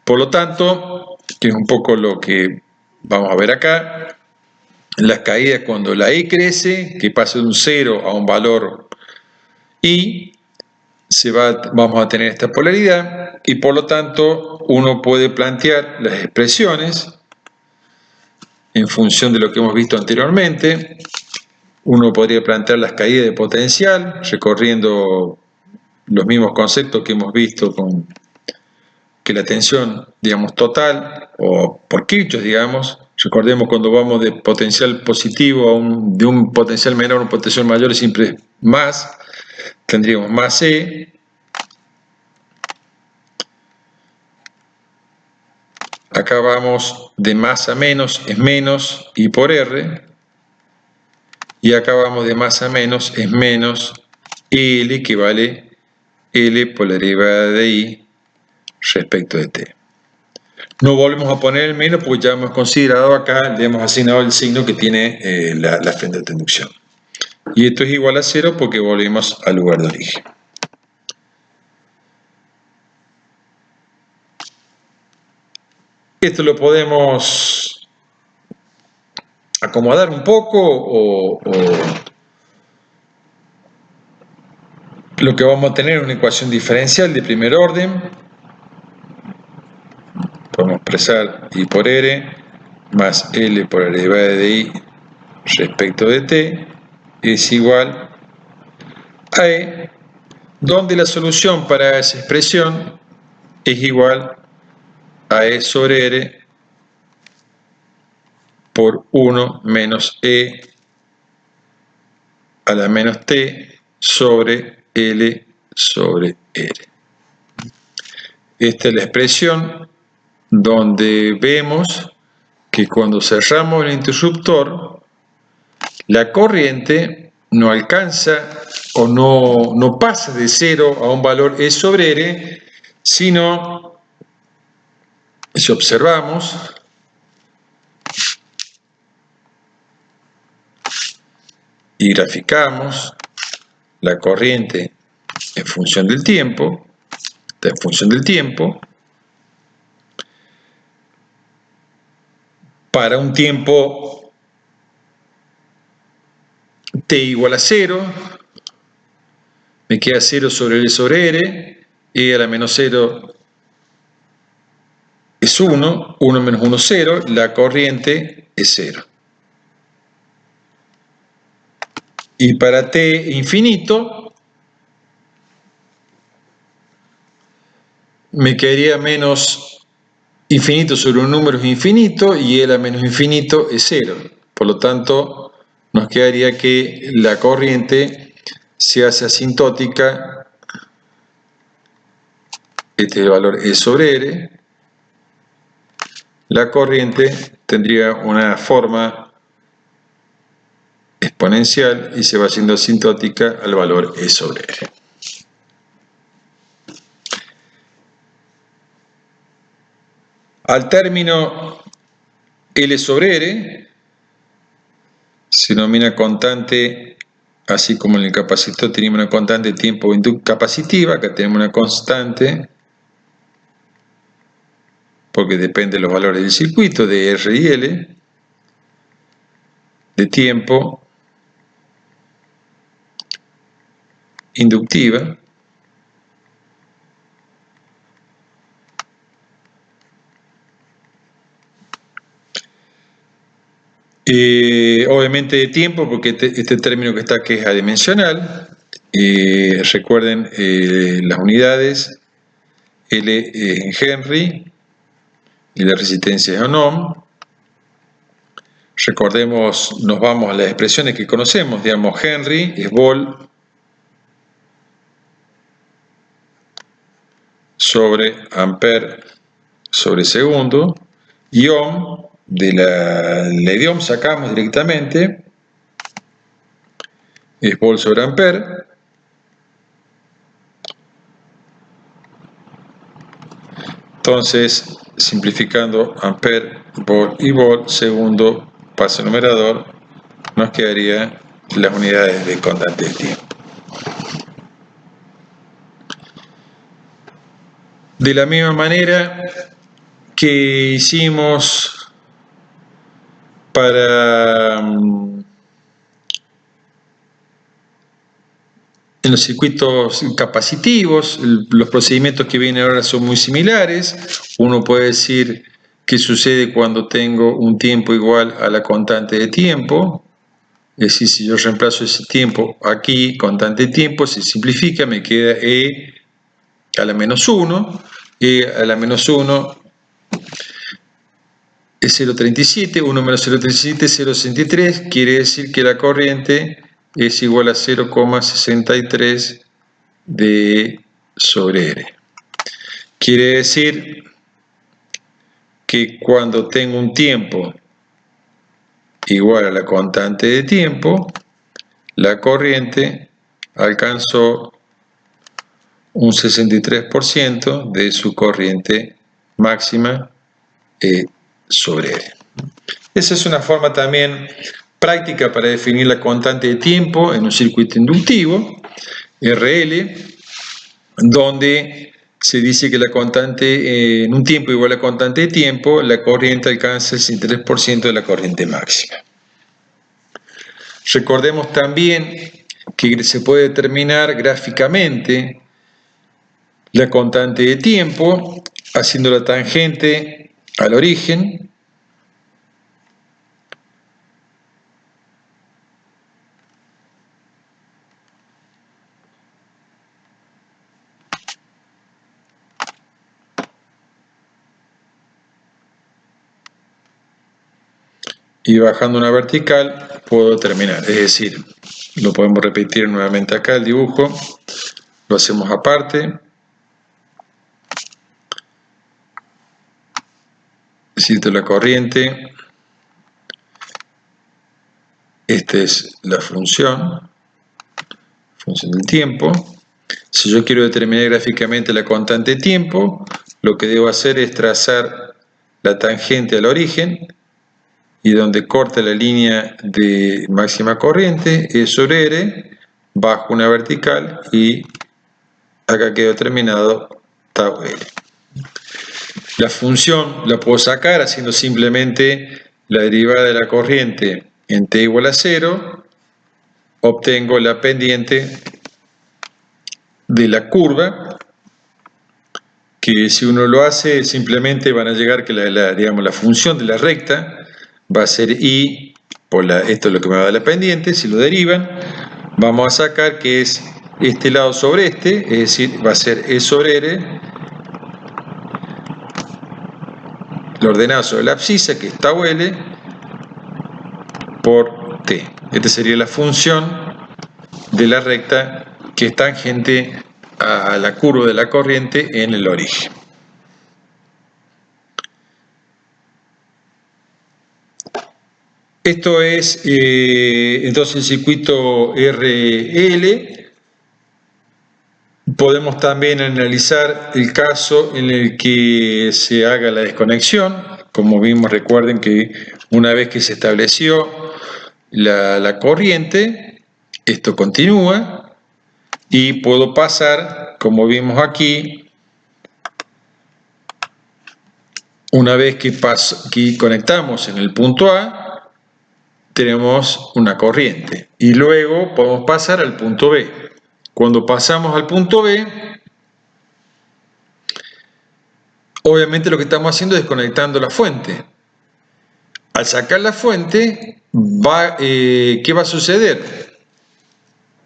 Por lo tanto, que es un poco lo que vamos a ver acá, las caídas cuando la I crece, que pasa de un 0 a un valor I, vamos a tener esta polaridad, y por lo tanto uno puede plantear las expresiones en función de lo que hemos visto anteriormente. Uno podría plantear las caídas de potencial, recorriendo los mismos conceptos que hemos visto con que la tensión, digamos, total, o por Kirchhoff, digamos. Recordemos cuando vamos de potencial positivo de un potencial menor a un potencial mayor, siempre es más. Tendríamos más E. Acá vamos de más a menos, es menos I por R. Y acá vamos de más a menos, es menos L, que vale L por la derivada de I respecto de T. No volvemos a poner el menos porque ya hemos considerado acá, le hemos asignado el signo que tiene la frente de inducción. Y esto es igual a 0 porque volvemos al lugar de origen. Esto lo podemos acomodar un poco o lo que vamos a tener es una ecuación diferencial de primer orden. Podemos expresar I por R más L por la derivada de I respecto de T es igual a E, donde la solución para esa expresión es igual a E sobre R por 1 menos E a la menos T sobre L sobre R. Esta es la expresión donde vemos que cuando cerramos el interruptor, la corriente no alcanza o no pasa de 0 a un valor E sobre R, sino, si observamos, y graficamos la corriente en función del tiempo, está en función del tiempo, para un tiempo t igual a 0, me queda 0 sobre L sobre R, E a la menos 0 es 1, 1 menos 1 0, la corriente es 0. Y para t infinito, me quedaría menos infinito sobre un número infinito y L a menos infinito es 0. Por lo tanto, nos quedaría que la corriente se hace asintótica, este es el valor E sobre R, la corriente tendría una forma exponencial y se va haciendo asintótica al valor E sobre R. Al término L sobre R se denomina constante, así como en el capacitor tenemos una constante de tiempo capacitiva, acá tenemos una constante porque depende de los valores del circuito de R y L, de tiempo inductiva, obviamente de tiempo porque este término que está aquí es adimensional. Recuerden las unidades, L en Henry y la resistencia es en ohm. Recordemos, nos vamos a las expresiones que conocemos, digamos Henry es volt sobre ampere sobre segundo, y ohm, de la ley de ohm sacamos directamente, es volt sobre ampere, entonces simplificando ampere, volt y volt, segundo paso numerador, nos quedaría las unidades de constante de tiempo. De la misma manera que hicimos para En los circuitos capacitivos, los procedimientos que vienen ahora son muy similares. Uno puede decir qué sucede cuando tengo un tiempo igual a la constante de tiempo. Es decir, si yo reemplazo ese tiempo aquí, constante de tiempo, se simplifica, me queda E a la menos 1. E a la menos 1 es 0,37, 1 menos 0,37 es 0,63, quiere decir que la corriente es igual a 0,63 de sobre R. Quiere decir que cuando tengo un tiempo igual a la constante de tiempo, la corriente alcanzó un 63% de su corriente máxima sobre R. Esa es una forma también práctica para definir la constante de tiempo en un circuito inductivo, RL, donde se dice que la constante, en un tiempo igual a la constante de tiempo, la corriente alcanza el 63% de la corriente máxima. Recordemos también que se puede determinar gráficamente la constante de tiempo haciendo la tangente al origen y bajando una vertical puedo determinar, es decir, lo podemos repetir nuevamente acá el dibujo, lo hacemos aparte, es decir, la corriente, esta es la función del tiempo. Si yo quiero determinar gráficamente la constante de tiempo, lo que debo hacer es trazar la tangente al origen y donde corta la línea de máxima corriente es sobre R, bajo una vertical y acá quedó determinado tau L. La función la puedo sacar haciendo simplemente la derivada de la corriente en t igual a 0, obtengo la pendiente de la curva, que si uno lo hace simplemente van a llegar que digamos, la función de la recta va a ser I por esto es lo que me va a dar la pendiente. Si lo derivan vamos a sacar que es este lado sobre este, es decir, va a ser E sobre R, la ordenada sobre la abscisa, que es tau L, por T. Esta sería la función de la recta que es tangente a la curva de la corriente en el origen. Esto es entonces el circuito RL. Podemos también analizar el caso en el que se haga la desconexión. Como vimos, recuerden que una vez que se estableció la corriente, esto continúa y puedo pasar, como vimos aquí, una vez que conectamos en el punto A, tenemos una corriente y luego podemos pasar al punto B. Cuando pasamos al punto B, obviamente lo que estamos haciendo es desconectando la fuente. Al sacar la fuente, ¿qué va a suceder?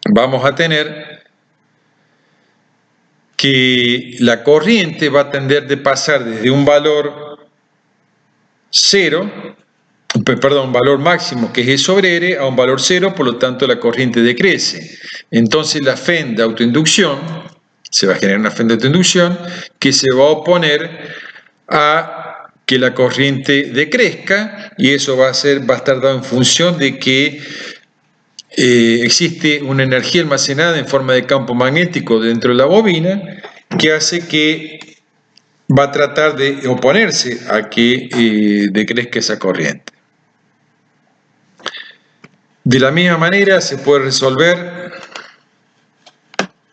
Vamos a tener que la corriente va a tender de pasar desde un valor 0, perdón, un valor máximo que es E sobre R a un valor 0, por lo tanto la corriente decrece. Entonces la FEN de autoinducción, se va a generar una FEN de autoinducción que se va a oponer a que la corriente decrezca y eso va a estar dado en función de que existe una energía almacenada en forma de campo magnético dentro de la bobina que hace que va a tratar de oponerse a que decrezca esa corriente. De la misma manera se puede resolver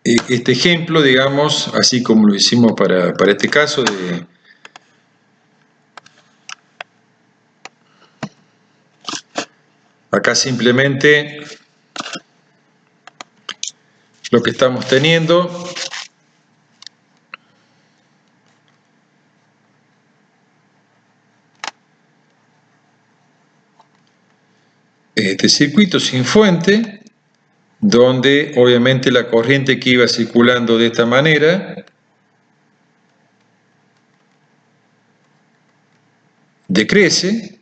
este ejemplo, digamos, así como lo hicimos para este caso acá simplemente lo que estamos teniendo. Este circuito sin fuente, donde obviamente la corriente que iba circulando de esta manera decrece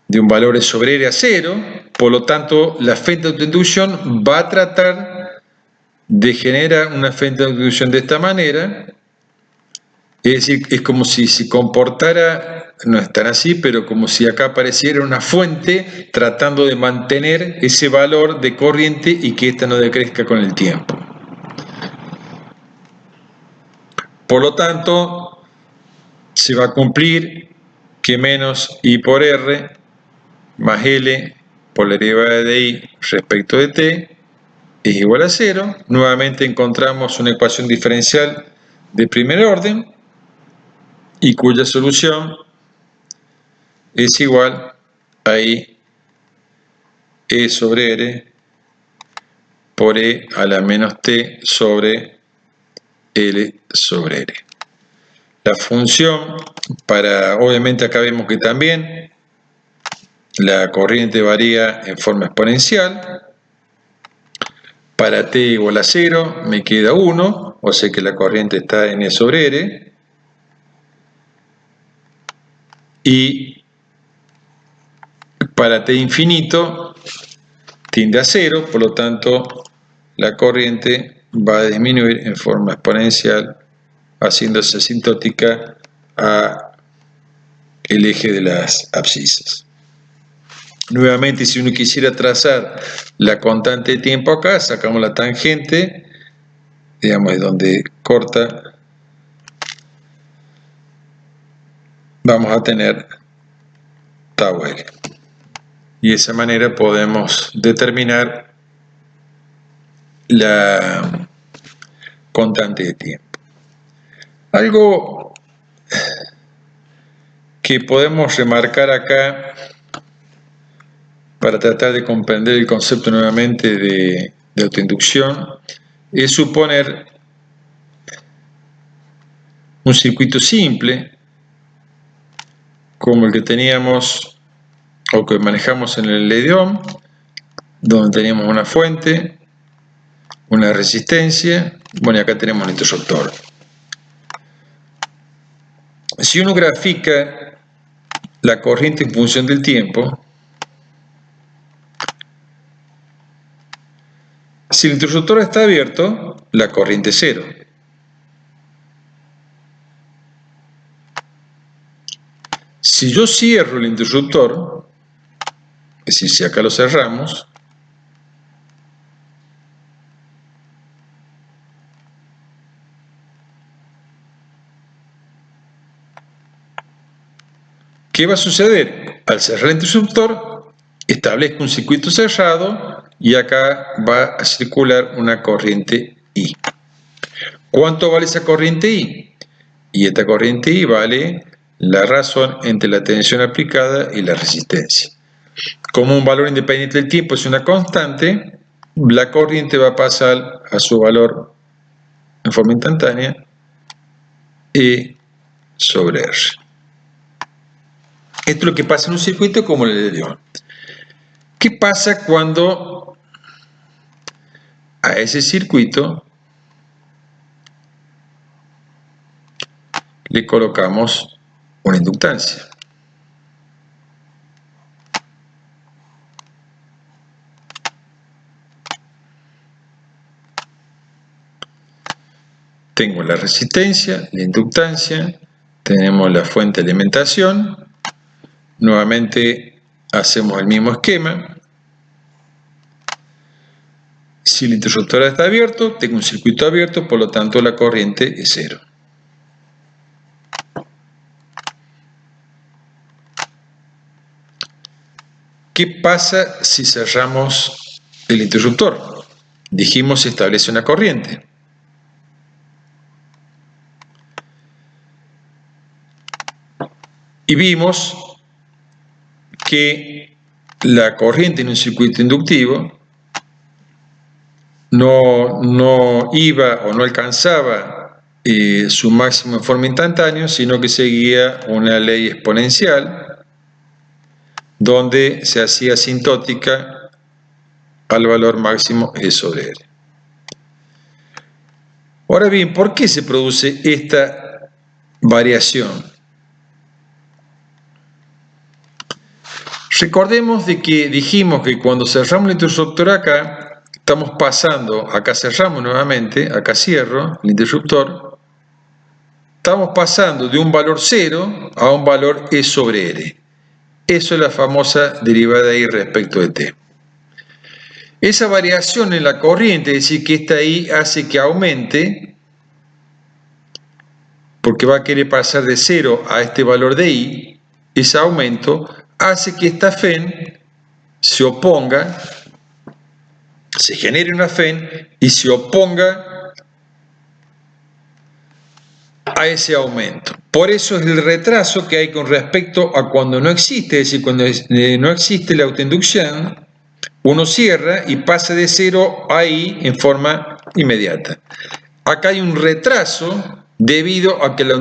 de un valor sobre R a 0, por lo tanto la fuente de autoinducción va a tratar de generar una fuente de autoinducción de esta manera, es decir, es como si se comportara, no es tan así, pero como si acá apareciera una fuente tratando de mantener ese valor de corriente y que ésta no decrezca con el tiempo. Por lo tanto, se va a cumplir que menos I por R más L por la derivada de I respecto de t es igual a 0. Nuevamente encontramos una ecuación diferencial de primer orden y cuya solución es igual a I E sobre R por E a la menos t sobre L sobre R. La función para, obviamente acá vemos que también la corriente varía en forma exponencial. Para t igual a 0 me queda 1, o sea que la corriente está en E sobre R. Y para t infinito tiende a 0, por lo tanto la corriente va a disminuir en forma exponencial, haciéndose asintótica a el eje de las abscisas. Nuevamente, si uno quisiera trazar la constante de tiempo acá, sacamos la tangente, digamos, de donde corta, vamos a tener tau L. Y de esa manera podemos determinar la constante de tiempo. Algo que podemos remarcar acá para tratar de comprender el concepto nuevamente de autoinducción es suponer un circuito simple como el que teníamos o que manejamos en el ley de Ohm, donde teníamos una fuente, una resistencia, bueno, y acá tenemos el interruptor. Si uno grafica la corriente en función del tiempo, si el interruptor está abierto, la corriente es 0. Si yo cierro el interruptor, es decir, si acá lo cerramos, ¿qué va a suceder? Al cerrar el interruptor, establezco un circuito cerrado y acá va a circular una corriente I. ¿Cuánto vale esa corriente I? Y esta corriente I vale la razón entre la tensión aplicada y la resistencia. Como un valor independiente del tiempo es una constante, la corriente va a pasar a su valor en forma instantánea, E sobre R. Esto es lo que pasa en un circuito como el de Ohm. ¿Qué pasa cuando a ese circuito le colocamos una inductancia? Tengo la resistencia, la inductancia, tenemos la fuente de alimentación. Nuevamente hacemos el mismo esquema. Si el interruptor está abierto, tengo un circuito abierto, por lo tanto la corriente es 0. ¿Qué pasa si cerramos el interruptor? Dijimos se establece una corriente. Y vimos que la corriente en un circuito inductivo no iba o no alcanzaba su máximo en forma instantánea, sino que seguía una ley exponencial donde se hacía asintótica al valor máximo E sobre R. Ahora bien, ¿por qué se produce esta variación? Recordemos de que dijimos que cuando cerramos el interruptor acá, estamos pasando, acá cerramos nuevamente, acá cierro el interruptor, estamos pasando de un valor 0 a un valor E sobre R. Eso es la famosa derivada I respecto de t. Esa variación en la corriente, es decir, que esta I hace que aumente, porque va a querer pasar de 0 a este valor de I, ese aumento hace que esta FEN se oponga, se genere una FEN y se oponga a ese aumento. Por eso es el retraso que hay con respecto a cuando no existe, es decir, cuando no existe la autoinducción, uno cierra y pasa de 0 a I en forma inmediata. Acá hay un retraso debido a que la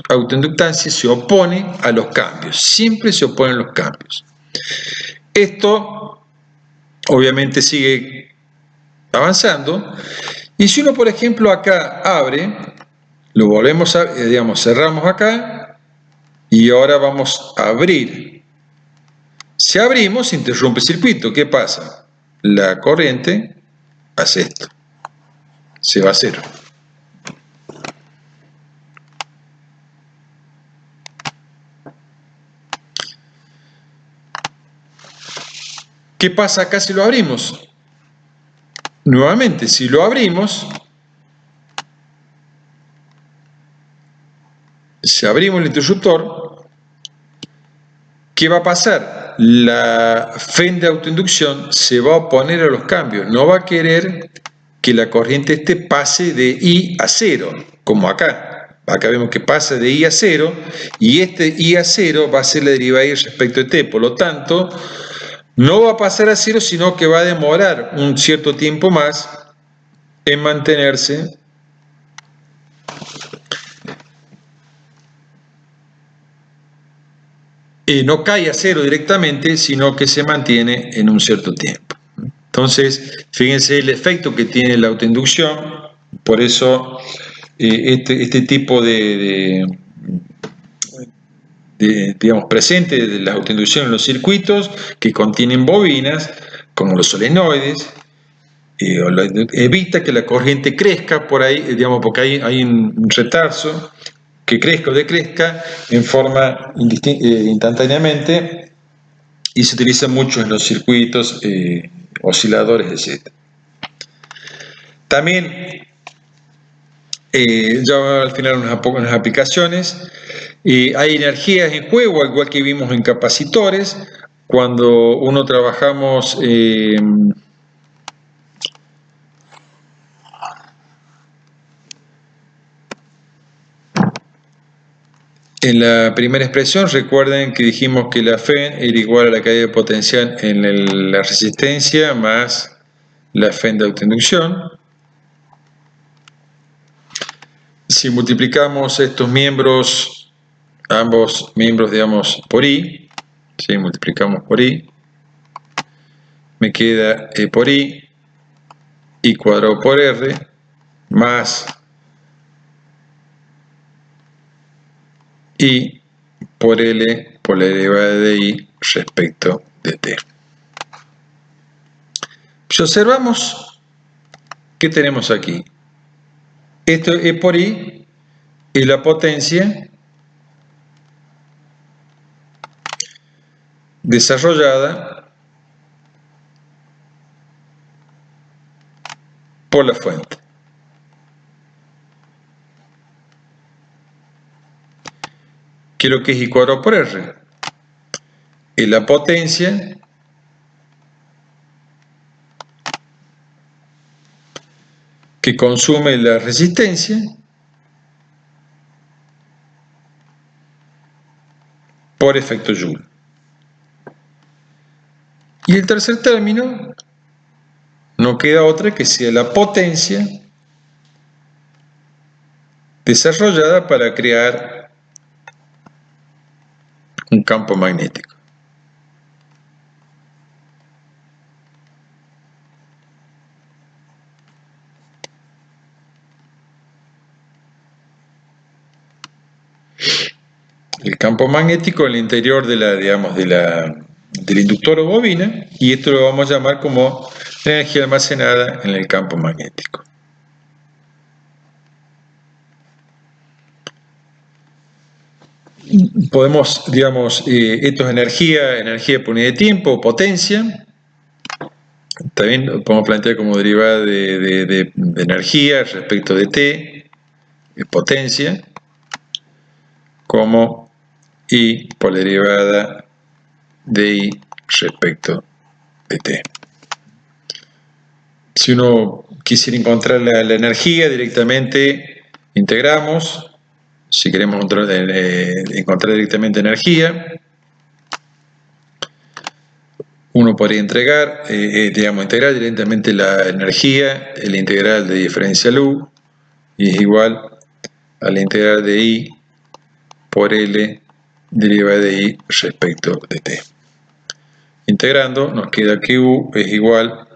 autoinductancia se opone a los cambios, siempre se opone a los cambios. Esto obviamente sigue avanzando y si uno por ejemplo acá abre, lo volvemos a, digamos, cerramos acá y ahora vamos a abrir. Si abrimos, se interrumpe el circuito. ¿Qué pasa? La corriente hace esto, se va a cero. ¿Qué pasa acá si lo abrimos? Nuevamente, si lo abrimos, si abrimos el interruptor, ¿qué va a pasar? La FEN de autoinducción se va a oponer a los cambios, no va a querer que la corriente pase de I a 0, como acá. Acá vemos que pasa de I a 0 y este I a 0 va a ser la derivada I respecto de t, por lo tanto, no va a pasar a 0, sino que va a demorar un cierto tiempo más en mantenerse no cae a 0 directamente, sino que se mantiene en un cierto tiempo. Entonces, fíjense el efecto que tiene la autoinducción, por eso este tipo digamos, presente de la autoinducción en los circuitos que contienen bobinas, como los solenoides, evita que la corriente crezca por ahí, digamos, porque hay un retardo, que crezca o decrezca en forma instantáneamente y se utiliza mucho en los circuitos, osciladores, etc. También, ya al final unas aplicaciones, hay energías en juego, al igual que vimos en capacitores, cuando uno trabajamos en la primera expresión, recuerden que dijimos que la FEN era igual a la caída de potencial en la resistencia más la FEN de autoinducción. Si multiplicamos estos miembros, ambos miembros, digamos, por I, si multiplicamos por I, me queda E por I cuadrado por R, más I por L por la derivada de I respecto de T. Si observamos, ¿qué tenemos aquí? Esto E por I es la potencia desarrollada por la fuente. ¿Qué es lo que es I cuadrado por R? Es la potencia que consume la resistencia por efecto Joule. Y el tercer término no no queda otra que sea la potencia desarrollada para crear un campo magnético. El campo magnético en el interior de la, digamos, del inductor o bobina, y esto lo vamos a llamar como la energía almacenada en el campo magnético. Podemos, digamos, esto es energía por unidad de tiempo, potencia. También lo podemos plantear como derivada de energía respecto de T, potencia, como I por la derivada de I respecto de T. Si uno quisiera encontrar la energía directamente, integramos. Si queremos encontrar directamente energía, uno podría integrar directamente la energía, el integral de diferencial U, y es igual a la integral de I por L derivada de I respecto de T. Integrando nos queda que U es igual,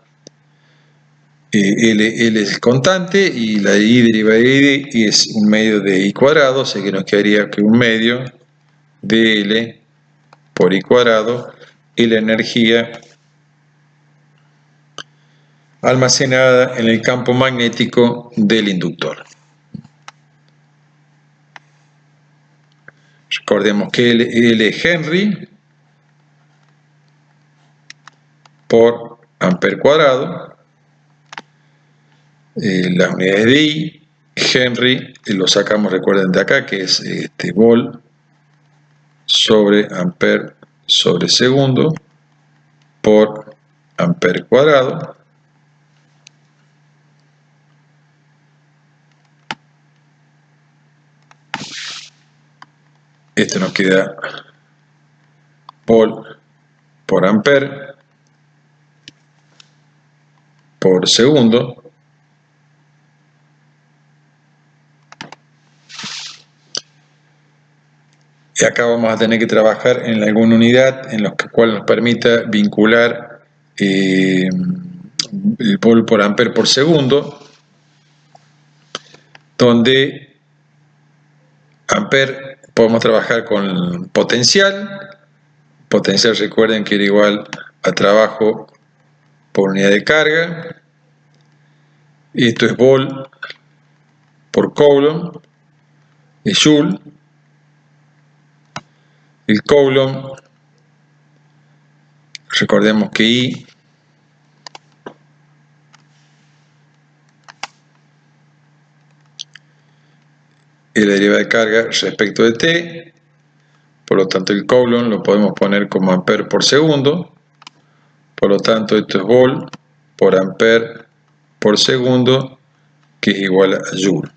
L es constante y la I derivada de I es un medio de I cuadrado, o sea que nos quedaría que un medio de L por I cuadrado y la energía almacenada en el campo magnético del inductor. Recordemos que L es Henry por amper cuadrado. Las unidades de I, Henry, lo sacamos, recuerden, de acá, que es volt sobre amper sobre segundo por amper cuadrado. Esto nos queda volt por amper por segundo. Y acá vamos a tener que trabajar en alguna unidad en la cual nos permita vincular el volt por amper por segundo, donde amper podemos trabajar con potencial. Potencial, recuerden que era igual a trabajo por unidad de carga. Esto es volt por coulomb, es joule. El coulomb, recordemos que I es la derivada de carga respecto de T, por lo tanto el coulomb lo podemos poner como amper por segundo, por lo tanto esto es volt por amper por segundo, que es igual a joule.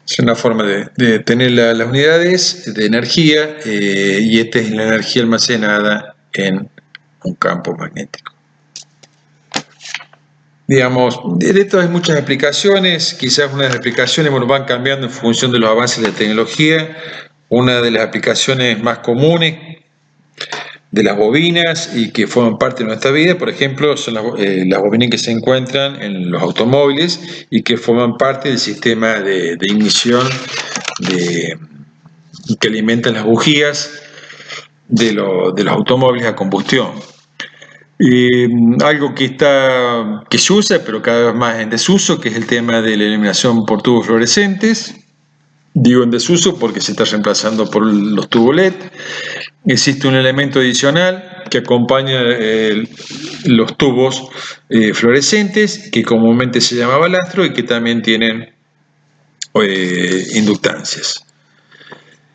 Es una forma de tener las unidades de energía y esta es la energía almacenada en un campo magnético. Digamos, de esto hay muchas aplicaciones, quizás una de las aplicaciones van cambiando en función de los avances de la tecnología. Una de las aplicaciones más comunes de las bobinas y que forman parte de nuestra vida, por ejemplo, son las bobinas que se encuentran en los automóviles y que forman parte del sistema de ignición que alimentan las bujías de los automóviles a combustión. Algo que se usa, pero cada vez más en desuso, que es el tema de la iluminación por tubos fluorescentes. Digo en desuso porque se está reemplazando por los tubos LED. Existe un elemento adicional que acompaña los tubos fluorescentes, que comúnmente se llama balastro y que también tienen inductancias.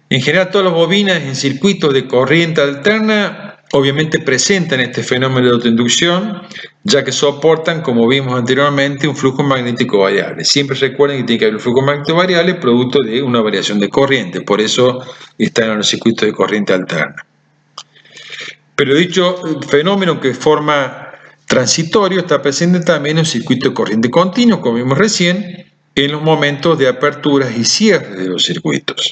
En general, todas las bobinas en circuitos de corriente alterna obviamente presentan este fenómeno de autoinducción, ya que soportan, como vimos anteriormente, un flujo magnético variable. Siempre recuerden que tiene que haber un flujo magnético variable producto de una variación de corriente, por eso están en los circuitos de corriente alterna. Pero dicho fenómeno que forma transitorio está presente también en un circuito de corriente continua, como vimos recién, en los momentos de aperturas y cierres de los circuitos.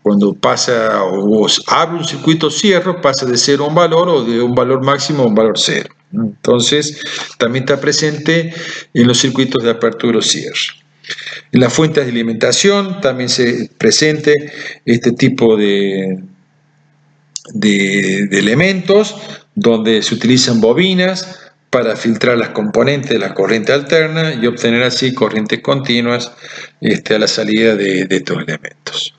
Cuando pasa o abre un circuito cierre, pasa de 0 a un valor o de un valor máximo a un valor 0. Entonces, también está presente en los circuitos de apertura o cierre. En las fuentes de alimentación también se presente este tipo de elementos donde se utilizan bobinas para filtrar las componentes de la corriente alterna y obtener así corrientes continuas a la salida de estos elementos.